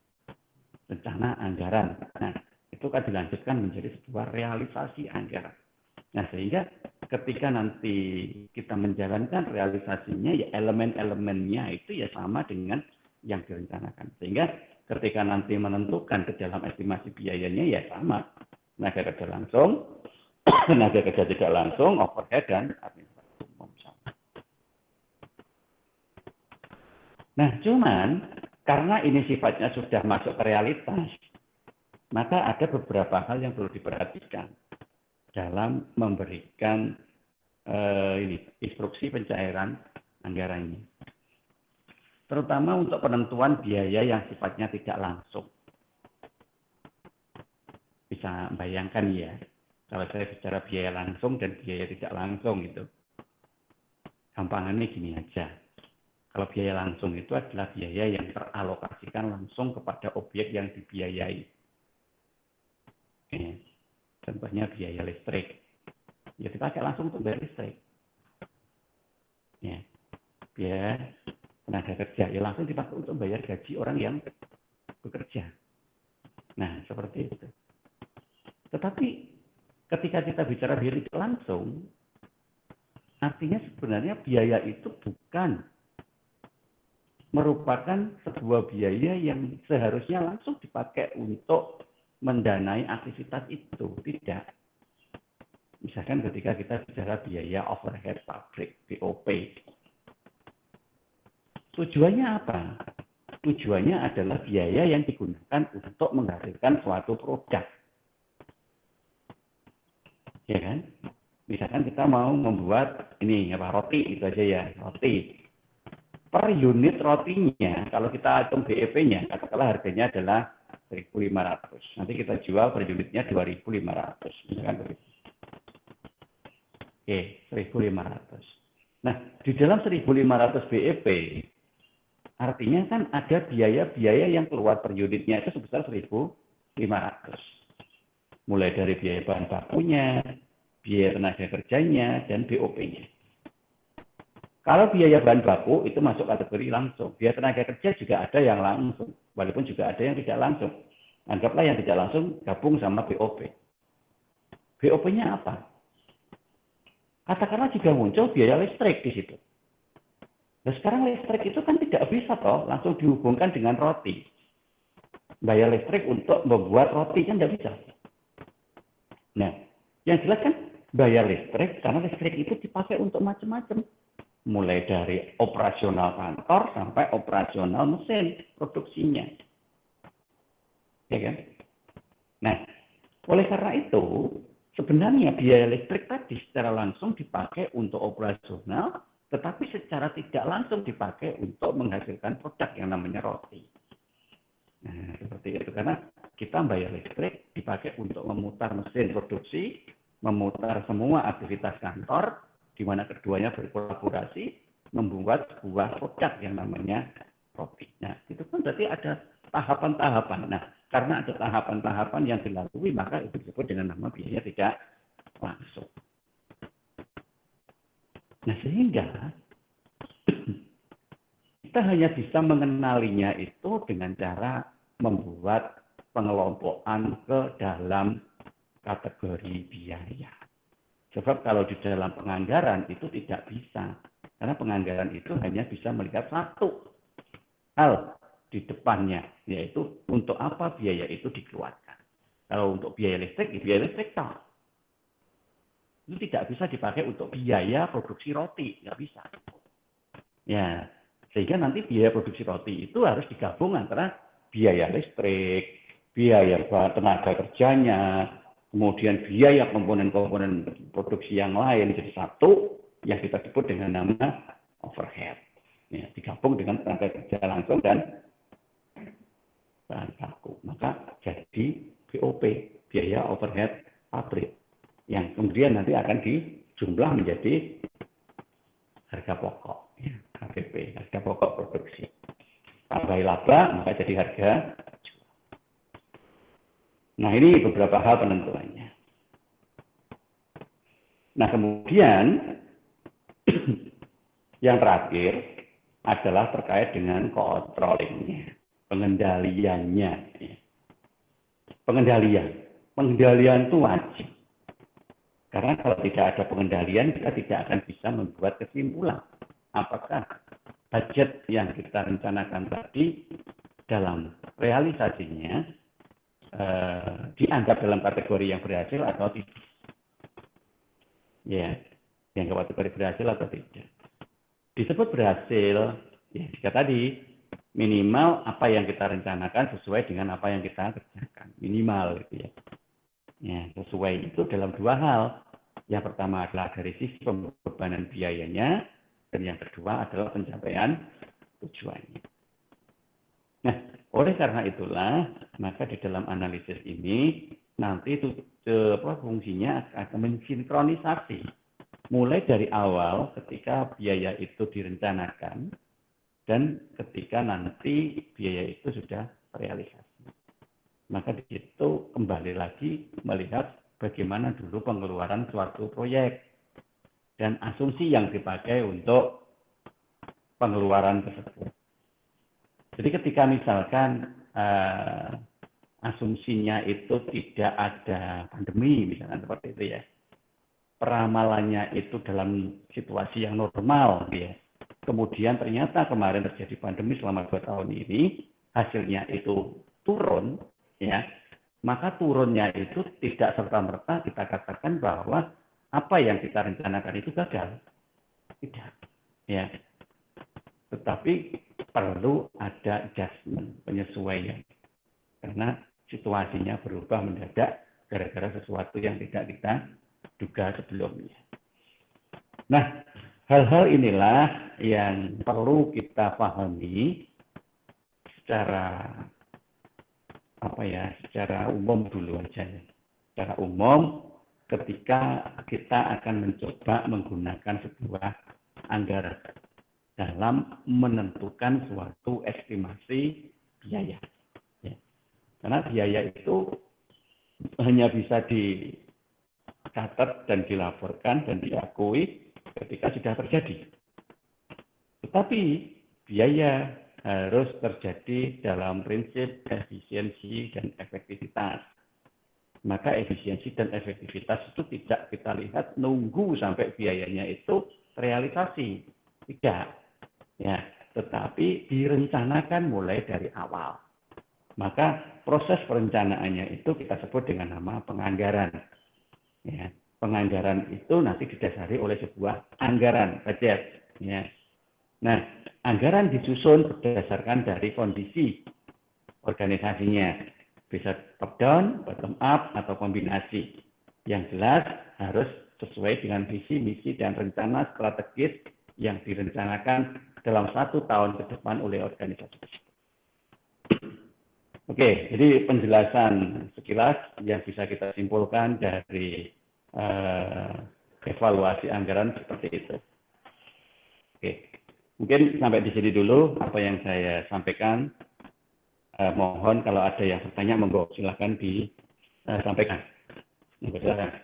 rencana anggaran. Nah, itu kan dilanjutkan menjadi sebuah realisasi anggaran. Nah, sehingga ketika nanti kita menjalankan realisasinya, ya elemen-elemennya itu ya sama dengan yang direncanakan. Sehingga ketika nanti menentukan ke dalam estimasi biayanya ya sama. Tenaga kerja langsung, tenaga kerja tidak langsung, overhead, dan administrasi umum sama. Nah, cuman karena ini sifatnya sudah masuk ke realitas, maka ada beberapa hal yang perlu diperhatikan dalam memberikan instruksi pencairan anggaran ini. Terutama untuk penentuan biaya yang sifatnya tidak langsung. Bisa bayangkan ya, kalau saya bicara biaya langsung dan biaya tidak langsung itu. Gampangannya gini aja. Kalau biaya langsung itu adalah biaya yang teralokasikan langsung kepada objek yang dibiayai. Contohnya biaya listrik. Ya dipakai langsung untuk bayar listrik. Ya. Biaya tenaga kerja ya langsung dipakai untuk bayar gaji orang yang bekerja. Nah, seperti itu. Tetapi ketika kita bicara biaya tidak langsung, artinya sebenarnya biaya itu bukan merupakan sebuah biaya yang seharusnya langsung dipakai untuk mendanai aktivitas itu. Tidak. Misalkan ketika kita bicara biaya overhead pabrik, BOP. Tujuannya apa? Tujuannya adalah biaya yang digunakan untuk menghasilkan suatu produk. Ya kan? Misalkan kita mau membuat roti itu aja ya, roti. Per unit rotinya, kalau kita hitung BEP-nya, katakanlah harganya adalah 1.500. Nanti kita jual per unitnya 2.500. Misalkan begitu. Oke, 1.500. Nah, di dalam 1.500 BEP, artinya kan ada biaya-biaya yang keluar per unitnya itu sebesar 1.500. Mulai dari biaya bahan bakunya, biaya tenaga kerjanya, dan BOP-nya. Kalau biaya bahan baku itu masuk kategori langsung. Biaya tenaga kerja juga ada yang langsung, walaupun juga ada yang tidak langsung. Anggaplah yang tidak langsung gabung sama BOP. BOP-nya apa? Katakanlah juga muncul biaya listrik di situ. Nah, sekarang listrik itu kan tidak bisa toh langsung dihubungkan dengan roti. Bayar listrik untuk membuat roti kan tidak bisa. Nah, yang jelas kan bayar listrik karena listrik itu dipakai untuk macam-macam. Mulai dari operasional kantor sampai operasional mesin produksinya. Ya kan? Nah, oleh karena itu, sebenarnya biaya listrik tadi secara langsung dipakai untuk operasional, tetapi secara tidak langsung dipakai untuk menghasilkan produk yang namanya roti. Nah, seperti itu. Karena kita bayar listrik dipakai untuk memutar mesin produksi, memutar semua aktivitas kantor, di mana keduanya berkolaborasi, membuat sebuah produk yang namanya roti. Nah, itu kan berarti ada tahapan-tahapan. Nah, karena ada tahapan-tahapan yang dilalui, maka itu disebut dengan nama biaya tidak langsung. Nah, sehingga kita hanya bisa mengenalinya itu dengan cara membuat pengelompokan ke dalam kategori biaya. Sebab kalau di dalam penganggaran itu tidak bisa. Karena penganggaran itu hanya bisa melihat satu hal di depannya, yaitu untuk apa biaya itu dikeluarkan. Kalau untuk biaya listrik, biaya listrik tak. itu tidak bisa dipakai untuk biaya produksi roti, nggak bisa. Ya, sehingga nanti biaya produksi roti itu harus digabung antara biaya listrik, biaya tenaga kerjanya, kemudian biaya komponen-komponen produksi yang lain jadi satu yang kita sebut dengan nama overhead. Ya, digabung dengan tenaga kerja langsung dan bahan baku. Maka jadi BOP, biaya overhead pabrik, yang kemudian nanti akan dijumlah menjadi harga pokok, ya, HPP, harga pokok produksi. Tambah laba, maka jadi harga jual. Nah, ini beberapa hal penentuannya. Nah, kemudian yang terakhir adalah terkait dengan controllingnya, pengendaliannya. Pengendalian itu wajib. Karena kalau tidak ada pengendalian, kita tidak akan bisa membuat kesimpulan apakah budget yang kita rencanakan tadi dalam realisasinya dianggap dalam kategori yang berhasil atau tidak. Ya, dianggap kategori berhasil atau tidak. Disebut berhasil, ya jika tadi minimal apa yang kita rencanakan sesuai dengan apa yang kita kerjakan. Minimal gitu ya. Ya, sesuai itu dalam dua hal. Yang pertama adalah dari sisi pembebanan biayanya, dan yang kedua adalah pencapaian tujuannya. Nah, oleh karena itulah, maka di dalam analisis ini nanti itu fungsinya akan mensinkronisasi mulai dari awal ketika biaya itu direncanakan dan ketika nanti biaya itu sudah realisasi. Maka di situ kembali lagi melihat bagaimana dulu pengeluaran suatu proyek dan asumsi yang dipakai untuk pengeluaran tersebut. Jadi ketika misalkan asumsinya itu tidak ada pandemi, misalkan seperti itu ya, peramalannya itu dalam situasi yang normal, ya. Kemudian ternyata kemarin terjadi pandemi selama 2 tahun ini, hasilnya itu turun, ya, maka turunnya itu tidak serta-merta kita katakan bahwa apa yang kita rencanakan itu gagal. Tidak. Ya. Tetapi perlu ada adjustment, penyesuaian. Karena situasinya berubah mendadak gara-gara sesuatu yang tidak kita duga sebelumnya. Nah, hal-hal inilah yang perlu kita pahami secara secara umum dulu aja. Secara umum ketika kita akan mencoba menggunakan sebuah anggaran dalam menentukan suatu estimasi biaya. Ya. Karena biaya itu hanya bisa dicatat dan dilaporkan dan diakui ketika sudah terjadi. Tetapi biaya harus terjadi dalam prinsip efisiensi dan efektivitas. Maka efisiensi dan efektivitas itu tidak kita lihat nunggu sampai biayanya itu realisasi. Tidak. Ya, tetapi direncanakan mulai dari awal. Maka proses perencanaannya itu kita sebut dengan nama penganggaran. Ya, penganggaran itu nanti didasari oleh sebuah anggaran budget. Ya. Nah, anggaran disusun berdasarkan dari kondisi organisasinya. Bisa top down, bottom up, atau kombinasi. Yang jelas harus sesuai dengan visi, misi, dan rencana strategis yang direncanakan dalam 1 tahun ke depan oleh organisasi. Oke, jadi penjelasan sekilas yang bisa kita simpulkan dari evaluasi anggaran seperti itu. Oke. Mungkin sampai di sini dulu apa yang saya sampaikan. Mohon kalau ada yang bertanya, monggo silahkan disampaikan. Monggo silahkan.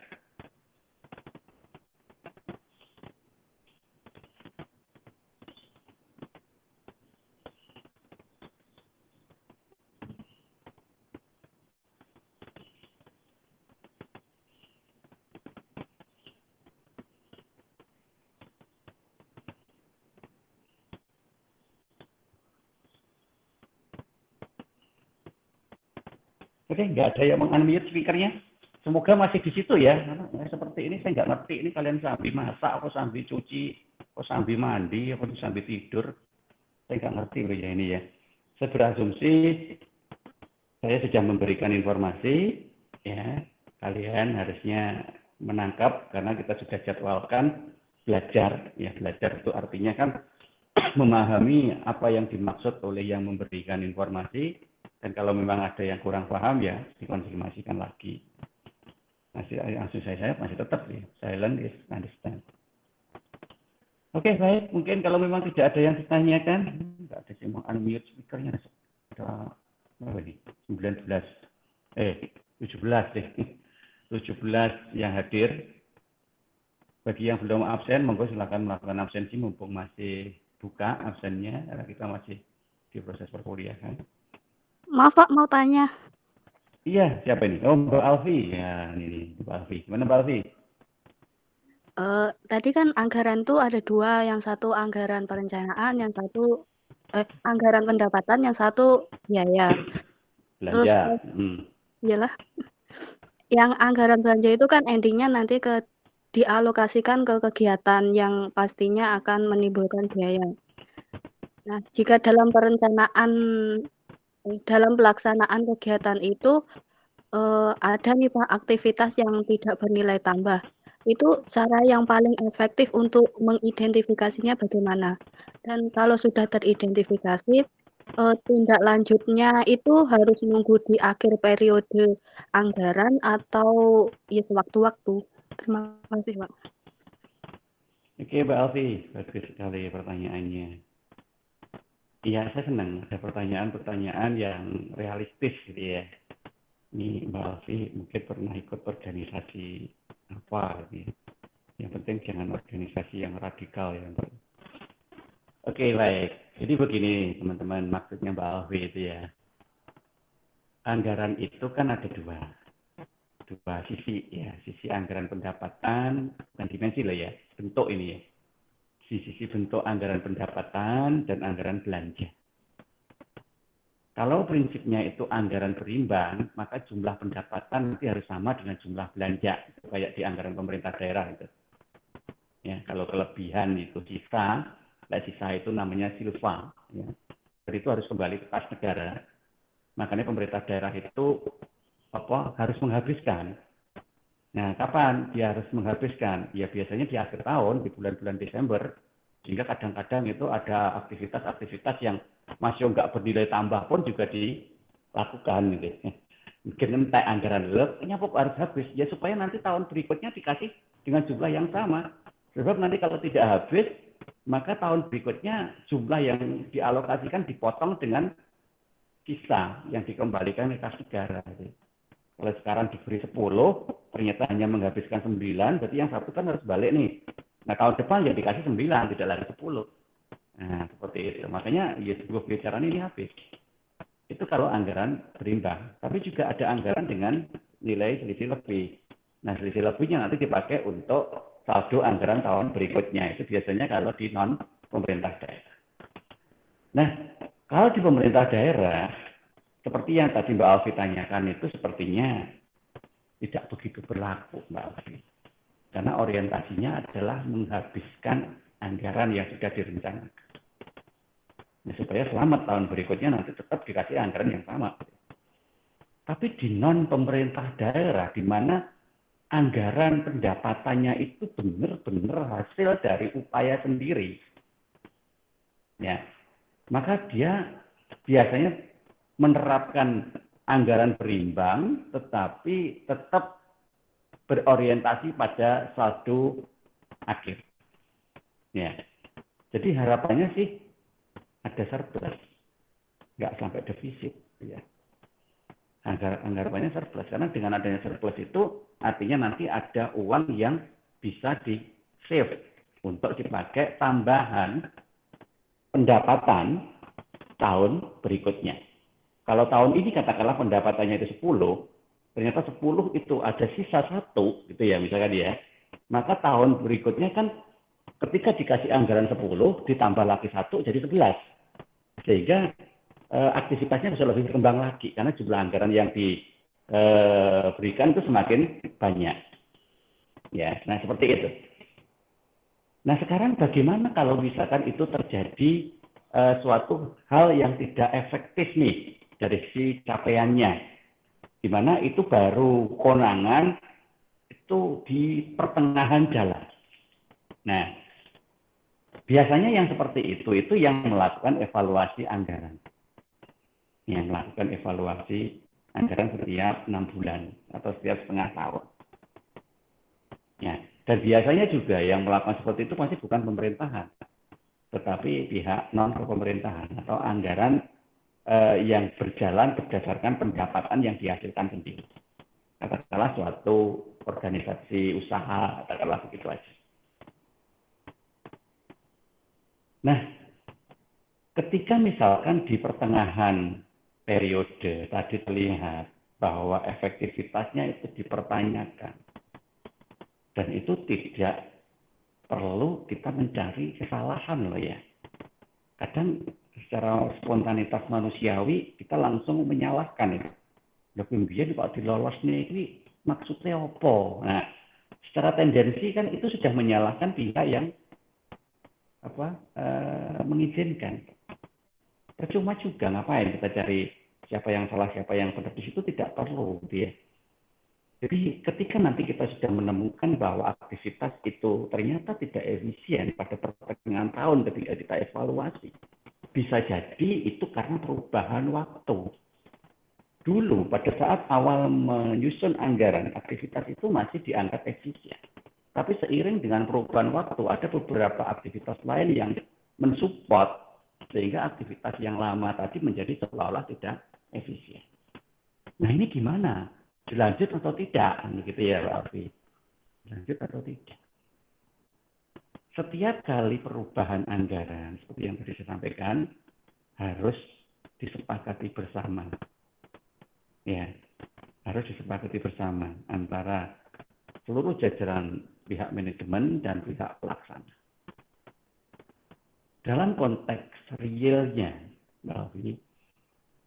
Oke, nggak ada yang meng-unmute speakernya? semoga masih di situ ya. Seperti ini saya nggak ngerti, ini kalian sambil masak, apa sambil cuci, apa sambil mandi, apa sambil tidur. Saya nggak ngerti loh ya ini ya. Saya berasumsi saya sudah memberikan informasi, ya kalian harusnya menangkap karena kita sudah jadwalkan belajar. Ya belajar itu artinya kan memahami apa yang dimaksud oleh yang memberikan informasi, dan kalau memang ada yang kurang paham ya dikonfirmasikan lagi. Maksud saya masih tetap ya, silent is understand. Oke, baik. Mungkin kalau memang tidak ada yang ditanyakan, nggak ada yang mau unmute speakernya. Ada berapa nih? 17 deh. 17 yang hadir. Bagi yang belum absen, monggo silakan melakukan absensi mumpung masih buka absennya, karena kita masih di proses perkuliahan. Maaf Pak, mau tanya. Iya, siapa ini? Oh, Mbak Alfi. Ya, ini Mbak Alfi. Gimana Mbak Alfi? Tadi kan anggaran tuh ada dua, yang satu anggaran perencanaan, yang satu anggaran pendapatan, yang satu biaya. Terus Belanja. iyalah, yang anggaran belanja itu kan endingnya nanti dialokasikan ke kegiatan yang pastinya akan menimbulkan biaya. Nah, jika dalam pelaksanaan kegiatan itu ada nih Pak aktivitas yang tidak bernilai tambah. Itu cara yang paling efektif untuk mengidentifikasinya bagaimana? Dan kalau sudah teridentifikasi, tindak lanjutnya itu harus nunggu di akhir periode anggaran atau ya sewaktu-waktu. Terima kasih Pak. Oke, Mbak Alfi. Bagus sekali pertanyaannya. Iya, saya senang ada pertanyaan-pertanyaan yang realistis gitu ya. Ini Mbak Alfi mungkin pernah ikut organisasi apa gitu ya. Yang penting jangan organisasi yang radikal ya. Oke, baik. Jadi begini teman-teman, maksudnya Mbak Alfi itu ya. Anggaran itu kan ada dua sisi ya, sisi anggaran pendapatan dan dimensi loh ya, bentuk ini ya. Sisi bentuk anggaran pendapatan dan anggaran belanja. Kalau prinsipnya itu anggaran berimbang, maka jumlah pendapatan nanti harus sama dengan jumlah belanja, kayak di anggaran pemerintah daerah itu. Ya, kalau kelebihan itu sisa itu namanya silva. Ya. Jadi itu harus kembali ke kas negara. Makanya pemerintah daerah itu harus menghabiskan. Nah, kapan dia harus menghabiskan? Ya biasanya di akhir tahun, di bulan-bulan Desember, sehingga kadang-kadang itu ada aktivitas-aktivitas yang masih nggak bernilai tambah pun juga dilakukan gitu. Mungkin entek anggaran nyapuk harus habis ya supaya nanti tahun berikutnya dikasih dengan jumlah yang sama. Sebab nanti kalau tidak habis, maka tahun berikutnya jumlah yang dialokasikan dipotong dengan sisa yang dikembalikan ke kas negara. Gitu. Kalau sekarang diberi 10, ternyata hanya menghabiskan 9, berarti yang satu kan harus balik nih. Nah, tahun depan ya dikasih 9, tidak lagi 10. Nah, seperti itu. Makanya ya sebuah pembicaraan ini habis. Itu kalau anggaran berimbang. Tapi juga ada anggaran dengan nilai selisih lebih. Nah, selisih lebihnya nanti dipakai untuk saldo anggaran tahun berikutnya. Itu biasanya kalau di non-pemerintah daerah. Nah, kalau di pemerintah daerah, seperti yang tadi Mbak Alfi tanyakan itu sepertinya tidak begitu berlaku, Mbak Alfi. Karena orientasinya adalah menghabiskan anggaran yang sudah direncanakan. Nah, supaya selamat tahun berikutnya nanti tetap dikasih anggaran yang sama. Tapi di non-pemerintah daerah, di mana anggaran pendapatannya itu benar-benar hasil dari upaya sendiri. Ya, maka dia biasanya menerapkan anggaran berimbang, tetapi tetap berorientasi pada saldo akhir. Ya, jadi harapannya sih ada surplus, nggak sampai defisit. Ya. Anggarannya surplus, karena dengan adanya surplus itu artinya nanti ada uang yang bisa di-save untuk dipakai tambahan pendapatan tahun berikutnya. Kalau tahun ini katakanlah pendapatannya itu 10, ternyata 10 itu ada sisa 1, gitu ya misalkan ya. Maka tahun berikutnya kan ketika dikasih anggaran 10, ditambah lagi 1 jadi 11. Sehingga aktivitasnya bisa lebih berkembang lagi, karena jumlah anggaran yang berikan itu semakin banyak. Ya, nah seperti itu. Nah sekarang bagaimana kalau misalkan itu terjadi suatu hal yang tidak efektif nih dari sisi capaiannya, di mana itu baru konangan itu di pertengahan jalan. Nah, biasanya yang seperti itu yang melakukan evaluasi anggaran. Yang melakukan evaluasi anggaran setiap 6 bulan atau setiap setengah tahun. Ya, dan biasanya juga yang melakukan seperti itu pasti bukan pemerintahan, tetapi pihak non-pemerintahan atau anggaran yang berjalan berdasarkan pendapatan yang dihasilkan sendiri. Katakanlah suatu organisasi usaha, katakanlah begitu aja. Nah, ketika misalkan di pertengahan periode tadi terlihat bahwa efektivitasnya itu dipertanyakan, dan itu tidak perlu kita mencari kesalahan loh ya. Kadang secara spontanitas manusiawi kita langsung menyalahkan itu. Lebih biar kalau dilolos nih ini maksudnya apa? Nah, secara tendensi kan itu sudah menyalahkan pihak yang mengizinkan. Percuma juga ngapain kita cari siapa yang salah, siapa yang benar, di situ tidak perlu dia. Jadi ketika nanti kita sudah menemukan bahwa aktivitas itu ternyata tidak efisien pada pertengahan tahun ketika kita evaluasi, bisa jadi itu karena perubahan waktu. Dulu pada saat awal menyusun anggaran, aktivitas itu masih dianggap efisien. Tapi seiring dengan perubahan waktu, ada beberapa aktivitas lain yang mensupport sehingga aktivitas yang lama tadi menjadi seolah-olah tidak efisien. Nah ini gimana? Dilanjut atau tidak? Gitu ya Pak Alfi. Lanjut atau tidak? Setiap kali perubahan anggaran, seperti yang tadi saya sampaikan, harus disepakati bersama. Ya, harus disepakati bersama antara seluruh jajaran pihak manajemen dan pihak pelaksana. Dalam konteks realnya, Mbak Alfi,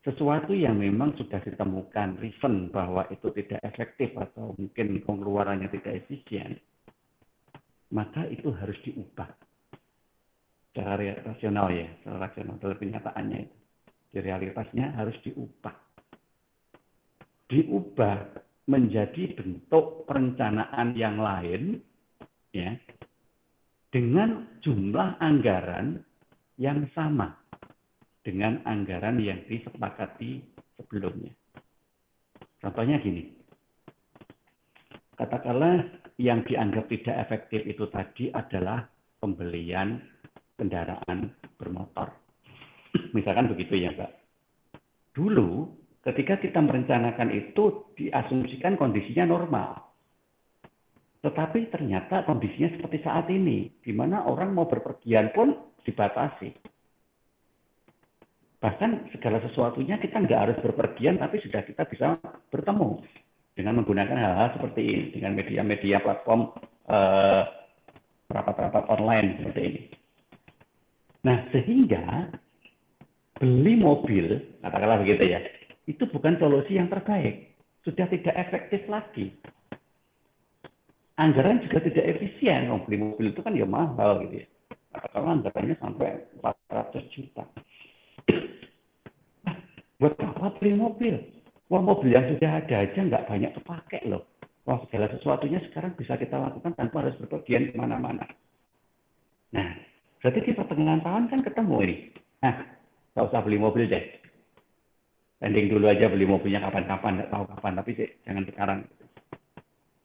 sesuatu yang memang sudah ditemukan reason bahwa itu tidak efektif atau mungkin pengeluarannya tidak efisien, maka itu harus diubah secara rasional ya, secara rasional dalam kenyataannya itu. Di realitasnya harus diubah menjadi bentuk perencanaan yang lain, ya, dengan jumlah anggaran yang sama dengan anggaran yang disepakati sebelumnya. Contohnya gini, katakanlah yang dianggap tidak efektif itu tadi adalah pembelian kendaraan bermotor. Misalkan begitu ya, Mbak. Dulu, ketika kita merencanakan itu, diasumsikan kondisinya normal. Tetapi ternyata kondisinya seperti saat ini, di mana orang mau berpergian pun dibatasi. Bahkan segala sesuatunya kita nggak harus berpergian, tapi sudah kita bisa bertemu dengan menggunakan hal-hal seperti ini, dengan media-media platform rapat-rapat online seperti ini. Nah, sehingga beli mobil, katakanlah begitu ya, itu bukan solusi yang terbaik. Sudah tidak efektif lagi. Anggaran juga tidak efisien. Beli mobil itu kan ya mahal gitu ya. Katakanlah anggarannya sampai 400 juta. Nah, buat apa beli mobil? Wah, mobil yang sudah ada aja nggak banyak kepake loh. Wah, segala sesuatunya sekarang bisa kita lakukan tanpa harus berpergian kemana-mana. Nah, berarti di pertengahan tahun kan ketemu ini. Nah, nggak usah beli mobil deh. Pending dulu aja beli mobilnya kapan-kapan, nggak tahu kapan, tapi jangan sekarang.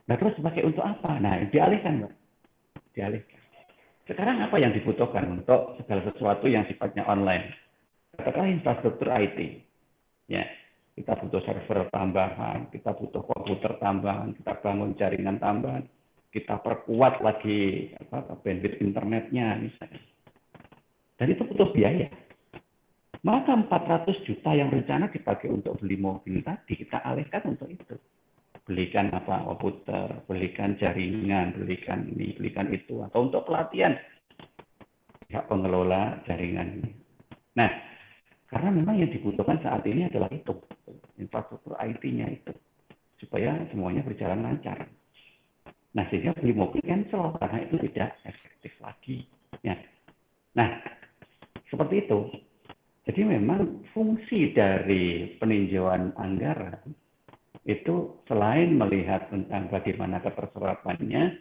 Nah, terus dipakai untuk apa? Nah, dialihkan, Mbak. Dialihkan. Sekarang apa yang dibutuhkan untuk segala sesuatu yang sifatnya online? Katakanlah infrastruktur IT. Ya, kita butuh server tambahan, kita butuh komputer tambahan, kita bangun jaringan tambahan, kita perkuat lagi bandwidth internetnya misalnya. Dan itu butuh biaya. Maka 400 juta yang rencana dipakai untuk beli mobil tadi, kita alihkan untuk itu. Belikan komputer, belikan jaringan, belikan ini, belikan itu, atau untuk pelatihan pihak pengelola jaringan ini. Nah, karena memang yang dibutuhkan saat ini adalah itu, infrastruktur IT-nya itu. supaya semuanya berjalan lancar. Nah, sehingga beli mobil cancel karena itu tidak efektif lagi. Ya. Nah, seperti itu. Jadi memang fungsi dari peninjauan anggaran itu selain melihat tentang bagaimana keterserapannya,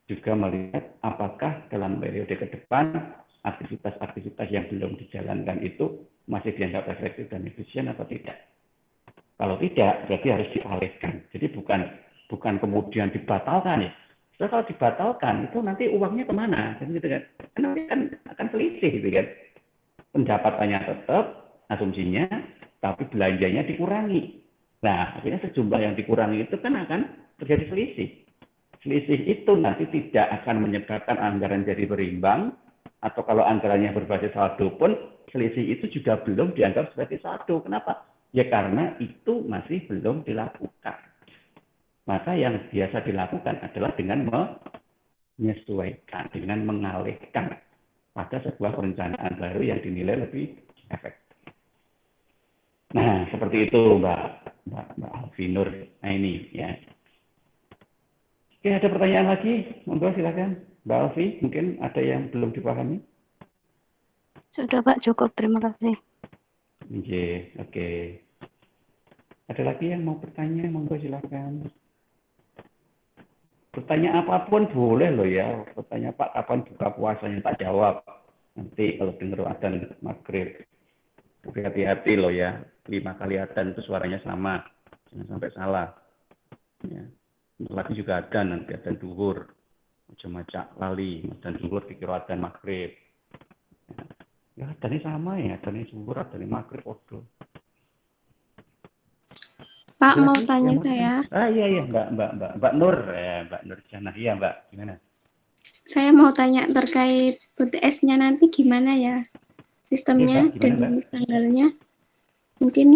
juga melihat apakah dalam periode ke depan aktivitas-aktivitas yang belum dijalankan itu masih dianggap efektif dan efisien atau tidak. Kalau tidak, berarti harus dialihkan. Jadi bukan kemudian dibatalkan ya. So, kalau dibatalkan itu nanti uangnya kemana? Kan gitu kan? Nanti kan akan selisih gitu kan. Pendapatannya tetap, asumsinya, tapi belanjanya dikurangi. Nah, akhirnya sejumlah yang dikurangi itu kan akan terjadi selisih. Selisih itu nanti tidak akan menyebabkan anggaran jadi berimbang, atau kalau anggarannya berbasis saldo pun, selisih itu juga belum dianggap sebagai saldo. Kenapa? Ya karena itu masih belum dilakukan. Maka yang biasa dilakukan adalah dengan menyesuaikan, dengan mengalihkan pada sebuah perencanaan baru yang dinilai lebih efektif. Nah, seperti itu Mbak Alvinur. Nah ini ya. Oke, ada pertanyaan lagi? Monggo silakan. Mbak Alvi, mungkin ada yang belum dipahami? Sudah Pak, cukup. Terima kasih. Oke. Ada lagi yang mau bertanya? Monggo silakan. Bertanya apapun boleh loh ya. Bertanya Pak, kapan buka puasanya? Tak jawab. Nanti kalau dengar adzan maghrib. Hati-hati loh ya. 5 kali adzan itu suaranya sama. Jangan sampai salah. Ya. Lagi juga adzan nanti adzan duhur. Macam-macam lali. Adzan duhur dikira adzan maghrib. Ya adzannya sama ya. Adzannya duhur, adzannya maghrib. Odo. Pak, mau tanya saya. Iya, Mbak Nur, ya, Mbak Nur Jana. Iya, Mbak, gimana? Saya mau tanya terkait UTS-nya nanti gimana ya? Sistemnya Mbak, dan gimana, Mbak? tanggalnya. Mungkin.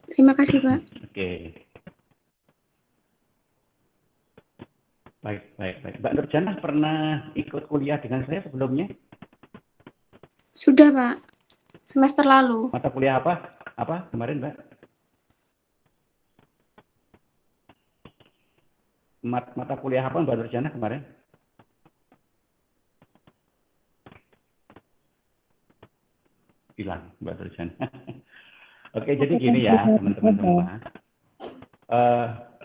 Terima kasih, Pak. Oke. Baik. Mbak Nur Jana pernah ikut kuliah dengan saya sebelumnya? Sudah, Pak. Semester lalu. Mata kuliah apa? Apa kemarin, Mbak? Mata kuliah apa Mbak Nur Jana kemarin? Hilang Mbak Nur Jana. Oke, jadi gini ya teman-teman semua.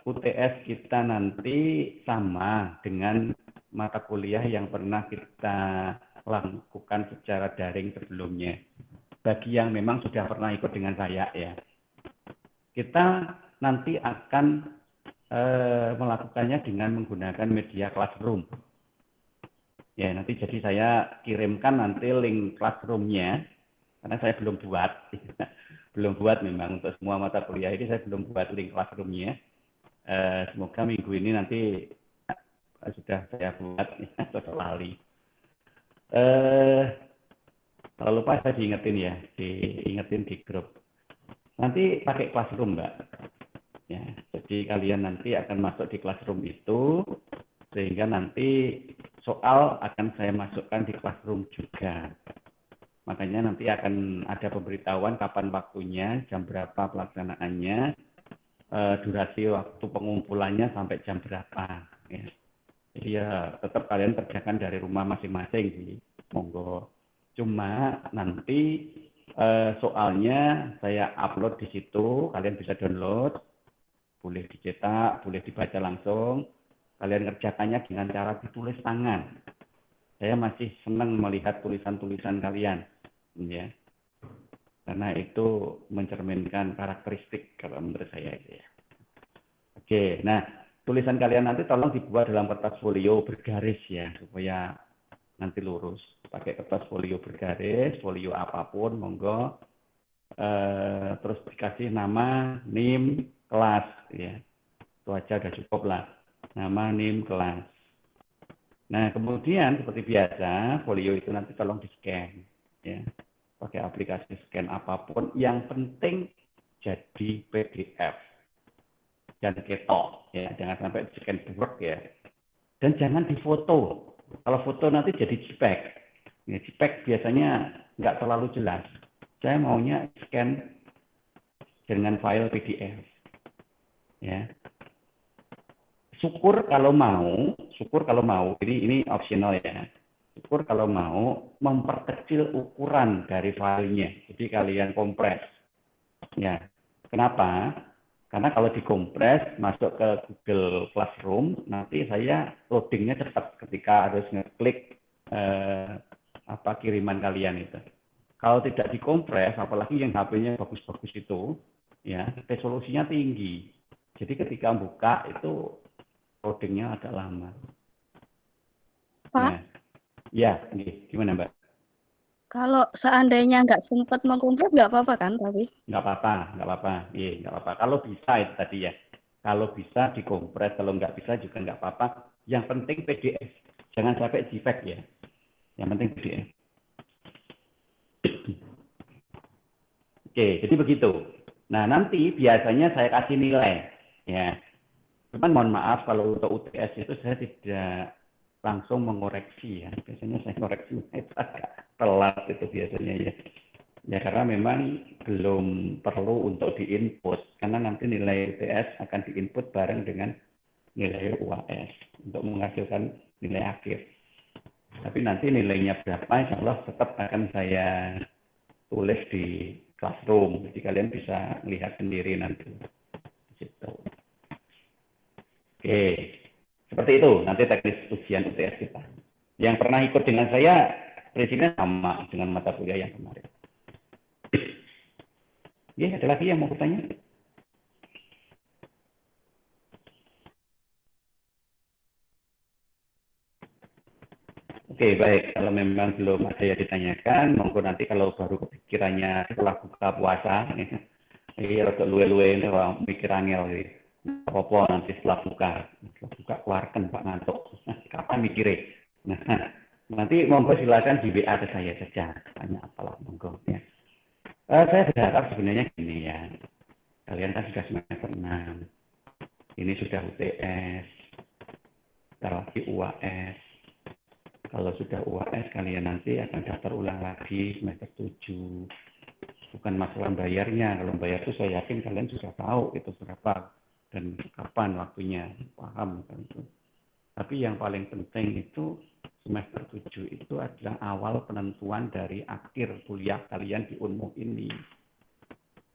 UTS kita nanti sama dengan mata kuliah yang pernah kita lakukan secara daring sebelumnya. Bagi yang memang sudah pernah ikut dengan saya ya. Kita nanti akan melakukannya dengan menggunakan media Classroom. Ya, nanti jadi saya kirimkan nanti link Classroom-nya, karena saya belum buat. Belum buat memang untuk semua mata kuliah ini saya belum buat link Classroom-nya. Semoga minggu ini nanti sudah saya buat, atau lali. Kalau lupa saya diingetin di grup. Nanti pakai Classroom, Mbak. Ya, jadi kalian nanti akan masuk di Classroom itu, sehingga nanti soal akan saya masukkan di Classroom juga. Makanya nanti akan ada pemberitahuan kapan waktunya, jam berapa pelaksanaannya, durasi waktu pengumpulannya sampai jam berapa. Ya. Jadi ya tetap kalian kerjakan dari rumah masing-masing sih, monggo. Cuma nanti soalnya saya upload di situ, kalian bisa download. Boleh dicetak, boleh dibaca langsung. Kalian kerjakannya dengan cara ditulis tangan. Saya masih senang melihat tulisan-tulisan kalian, ya. Karena itu mencerminkan karakteristik kalau menurut saya ya. Oke, nah tulisan kalian nanti tolong dibuat dalam kertas folio bergaris ya, supaya nanti lurus. Pakai kertas folio bergaris, folio apapun, monggo. Terus dikasih nama, NIM, kelas ya, itu aja udah cukup lah, nama, NIM, kelas. Nah kemudian seperti biasa folio itu nanti tolong di scan ya, pakai aplikasi scan apapun, yang penting jadi PDF dan ketok ya, jangan sampai di scan burak ya, dan jangan difoto. Kalau foto nanti jadi JPEG ya, JPEG biasanya nggak terlalu jelas. Saya maunya scan dengan file PDF. Ya, syukur kalau mau, ini optional ya. Syukur kalau mau memperkecil ukuran dari filenya. Jadi kalian kompres. Ya. Kenapa? Karena kalau dikompres masuk ke Google Classroom, nanti saya loadingnya cepat ketika harus ngeklik kiriman kalian itu. Kalau tidak dikompres, apalagi yang HP-nya bagus-bagus itu, ya resolusinya tinggi. Jadi ketika buka itu loadingnya agak lama. Pak, Nah, ya, gimana Mbak? kalau seandainya nggak sempat mengkompres nggak apa-apa kan, tapi? Nggak apa-apa. Iya, nggak apa-apa. Kalau bisa itu tadi ya. Kalau bisa dikompres, kalau nggak bisa juga nggak apa-apa. Yang penting PDF. Jangan sampai JPEG ya. Yang penting PDF. Oke, jadi begitu. Nah, nanti biasanya saya kasih nilai. Ya. Cuman mohon maaf kalau untuk UTS itu saya tidak langsung mengoreksi ya. Biasanya saya koreksi itu agak telat itu biasanya ya. Ya karena memang belum perlu untuk diinput karena nanti nilai UTS akan diinput bareng dengan nilai UAS untuk menghasilkan nilai akhir. Tapi nanti nilainya berapa insya Allah tetap akan saya tulis di Classroom. Jadi kalian bisa melihat sendiri nanti. Gitu. Oke, seperti itu nanti teknis ujian UTS kita. Yang pernah ikut dengan saya prinsipnya sama dengan mata kuliah yang kemarin. Ya, ada lagi yang mau bertanya? Oke, baik. Kalau memang belum ada yang ditanyakan, monggo nanti kalau baru kepikirannya setelah buka puasa, ini rada luwe-luwe ini mikir angel. Apa nanti setelah buka keluarkan Pak ngantuk. Kapan mikirnya? Nah, nanti monggo silakan di WA ke saya saja. Tanya apalah monggo ya. Saya berharap sebenarnya gini ya. Kalian kan sudah semester 6. Ini sudah UTS. Setelah lagi UAS. Kalau sudah UAS kalian nanti akan daftar ulang lagi semester 7. Bukan masalah bayarnya. Kalau bayar itu saya yakin kalian sudah tahu itu berapa dan kapan waktunya, paham kan itu. Tapi yang paling penting itu semester 7 itu adalah awal penentuan dari akhir kuliah kalian di Unmu ini.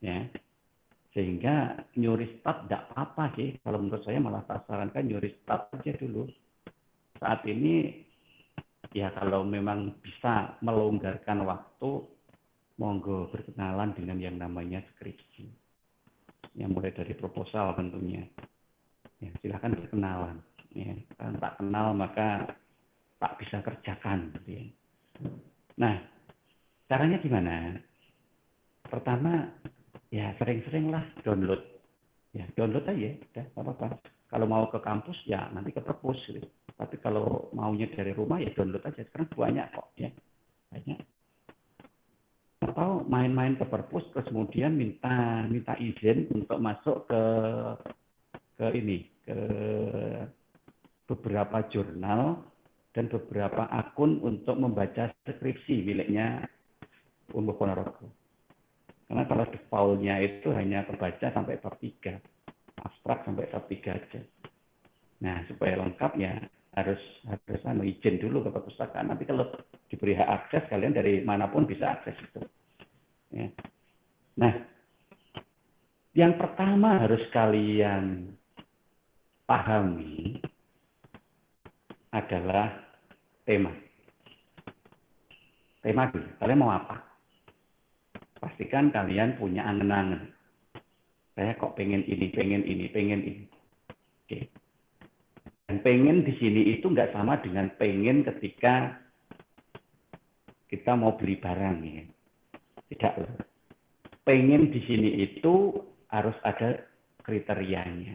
Ya. Sehingga nyuri start tidak apa-apa sih. Kalau menurut saya malah saya sarankan nyuri start aja dulu. Saat ini ya kalau memang bisa melonggarkan waktu, monggo berkenalan dengan yang namanya skripsi. Yang mulai dari proposal tentunya. Ya, silakan berkenalan. Ya, kalau tak kenal maka tak bisa kerjakan. Gitu ya. Nah, caranya gimana? Pertama, ya sering-seringlah download. Ya, download aja, udah apa-apa. Kalau mau ke kampus ya nanti ke perpus gitu. Tapi kalau maunya dari rumah ya download aja. Sekarang banyak kok ya. Banyak. Atau main-main ke perpus terus kemudian minta izin untuk masuk ke beberapa jurnal dan beberapa akun untuk membaca skripsi miliknya Unmu Ponorogo. Karena kalau defaultnya itu hanya kebaca sampai bab 3, abstrak sampai bab 3 aja. Nah, supaya lengkap ya harus izin dulu ke perpustakaan. Nanti kalau diberi hak akses, kalian dari manapun bisa akses itu. Ya. Nah, yang pertama harus kalian pahami adalah tema. Tema dulu, kalian mau apa? Pastikan kalian punya angen-angen. Saya kok pengen ini. Oke. Dan pengen di sini itu nggak sama dengan pengen ketika kita mau beli barang ya. Tidak loh. Pengen di sini itu harus ada kriterianya.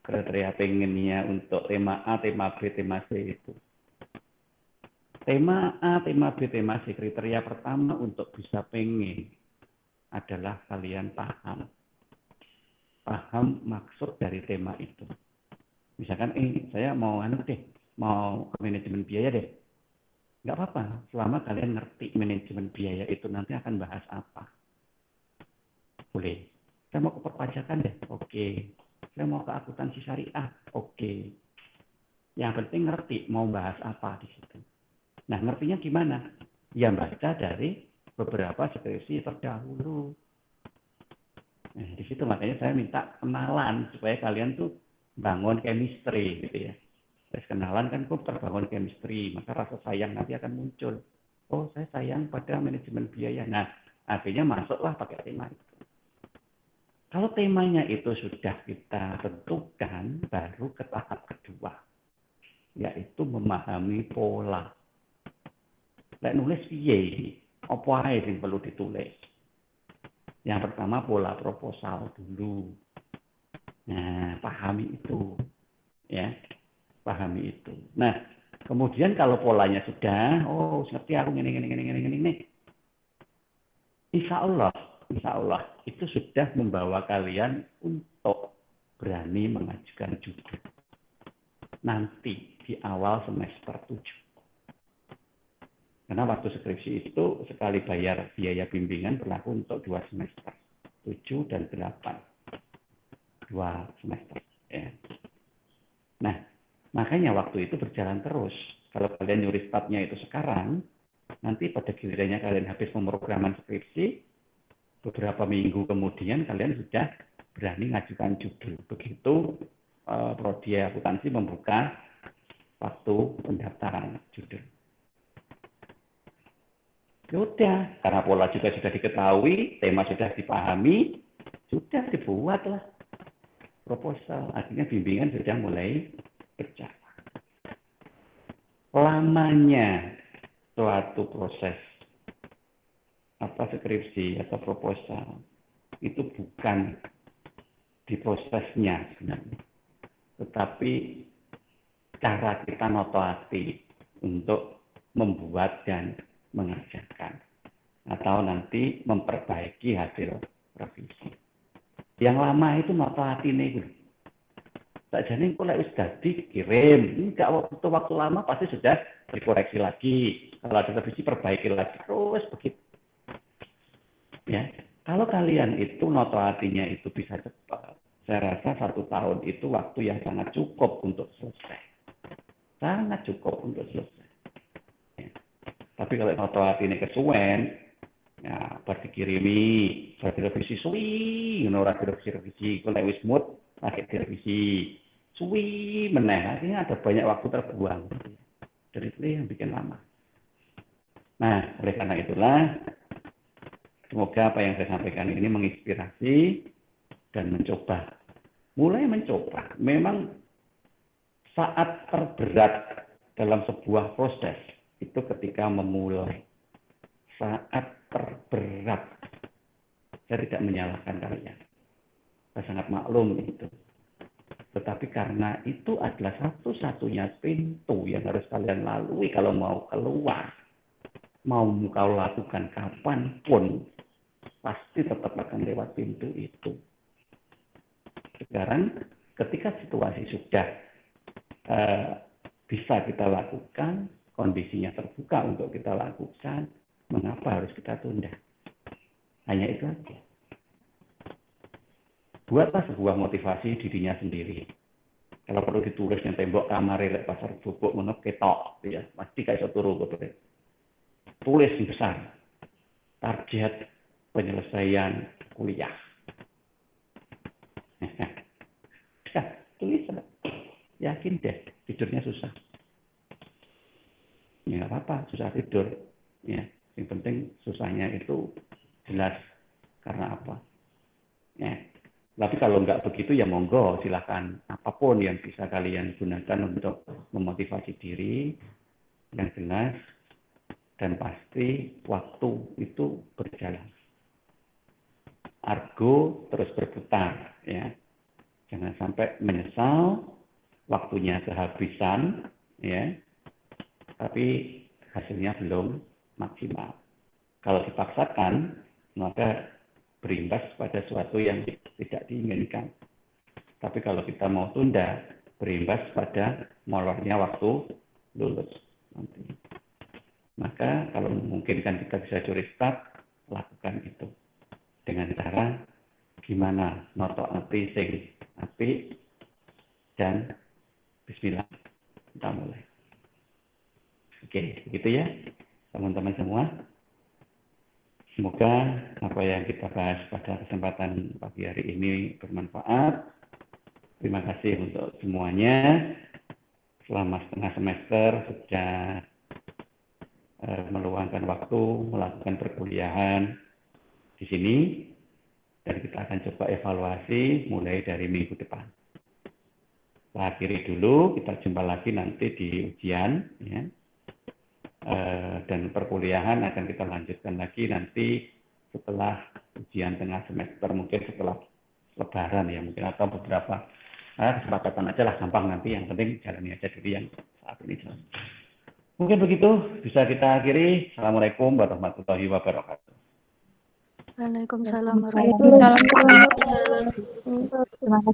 Kriteria pengennya untuk tema A, tema B, tema C itu. Tema A, tema B, tema C, kriteria pertama untuk bisa pengen adalah kalian paham maksud dari tema itu. Misalkan, saya mau mau ke manajemen biaya deh. Nggak apa-apa, selama kalian ngerti manajemen biaya itu nanti akan bahas apa. Boleh. Saya mau ke perpajakan deh. Oke. saya mau ke akuntansi syariah. Oke. Yang penting ngerti mau bahas apa di situ. Nah, ngertinya gimana? Ya baca dari beberapa skripsi terdahulu. Nah, di situ makanya saya minta kenalan supaya kalian tuh bangun chemistry gitu ya. Terus kenalan kan kok terbangun chemistry, maka rasa sayang nanti akan muncul. Oh, saya sayang pada manajemen biaya. Nah, akhirnya masuklah pakai tema itu. Kalau temanya itu sudah kita tentukan, baru ke tahap kedua, yaitu memahami pola. Lek nulis piye, apa ae sing perlu ditulis. Yang pertama pola proposal dulu. Nah, pahami itu, ya, pahami itu. Nah, kemudian kalau polanya sudah, oh, ngerti aku ini. Insya Allah itu sudah membawa kalian untuk berani mengajukan judul nanti di awal semester 7. Karena waktu skripsi itu sekali bayar biaya bimbingan berlaku untuk 2 semester, 7 dan 8. 2 semester. Ya. Nah, makanya waktu itu berjalan terus. Kalau kalian nyuri startnya itu sekarang, nanti pada gilirannya kalian habis pemrograman skripsi, beberapa minggu kemudian kalian sudah berani ngajukan judul. Begitu Prodi Akuntansi membuka waktu pendaftaran judul. Sudah, karena pola juga sudah diketahui, tema sudah dipahami, sudah dibuatlah proposal. Artinya bimbingan sudah mulai berjalan. Lamanya suatu proses skripsi atau proposal itu bukan di prosesnya sebenarnya, tetapi cara kita noto hati untuk membuat dan mengerjakan atau nanti memperbaiki hasil revisi. Yang lama itu noto hati nih. Tak jadi kalau sudah dikirim, enggak waktu lama pasti sudah dikoreksi lagi. Kalau ada revisi perbaiki lagi terus begitu. Ya, kalau kalian itu noto hatinya itu bisa cepat, saya rasa 1 tahun itu waktu yang sangat cukup untuk selesai. Sangat cukup untuk selesai. Ya. Tapi kalau noto hati ini kesuwen, ya berdikirimi, berdirevisi suwi, ora direvisi, kalau wis mood pakai direvisi, suwi meneh, artinya ada banyak waktu terbuang. Jadi itu yang bikin lama. Nah, oleh karena itulah, semoga apa yang saya sampaikan ini menginspirasi dan mencoba. Mulai mencoba. Memang saat terberat dalam sebuah proses itu ketika memulai. Saat terberat. Saya tidak menyalahkan kalian. Saya sangat maklum itu. Tetapi karena itu adalah satu-satunya pintu yang harus kalian lalui kalau mau keluar. Mau kau lakukan kapanpun, pasti tetap akan lewat pintu itu. Sekarang ketika situasi sudah bisa kita lakukan, kondisinya terbuka untuk kita lakukan, mengapa harus kita tunda? Hanya itu saja. Buatlah sebuah motivasi dirinya sendiri. Kalau perlu ditulis yang tembok kamar lek pasar bubuk ngono ketok ya, pasti kayak turu betul. Tulis yang besar. Target penyelesaian kuliah. Tulis. Yakin deh, tidurnya susah. Ya apa, susah tidur. Ya, yang penting susahnya itu jelas karena apa. Ya. Tapi kalau nggak begitu ya monggo, silakan apapun yang bisa kalian gunakan untuk memotivasi diri yang jelas dan pasti waktu itu berjalan. Argo terus berputar, ya. Jangan sampai menyesal, waktunya kehabisan, ya. Tapi hasilnya belum maksimal. Kalau dipaksakan, maka berimbas pada sesuatu yang tidak diinginkan. Tapi kalau kita mau tunda, berimbas pada molornya waktu lulus nanti. Maka kalau memungkinkan kita bisa curi start, lakukan itu. Dengan cara gimana noto ati sing topik dan bismillah kita mulai. Oke, begitu ya teman-teman semua. Semoga apa yang kita bahas pada kesempatan pagi hari ini bermanfaat. Terima kasih untuk semuanya. Selama setengah semester sudah meluangkan waktu melakukan perkuliahan di sini, dan kita akan coba evaluasi mulai dari minggu depan. Kita akhiri dulu, kita jumpa lagi nanti di ujian, ya. Dan perkuliahan akan kita lanjutkan lagi nanti setelah ujian tengah semester, mungkin setelah Lebaran ya, mungkin atau beberapa kesepakatan aja lah, gampang nanti, yang penting jalani aja dulu yang saat ini jalan. Mungkin begitu bisa kita akhiri. Assalamualaikum warahmatullahi wabarakatuh. Waalaikumsalam warahmatullahi wabarakatuh. Terima kasih.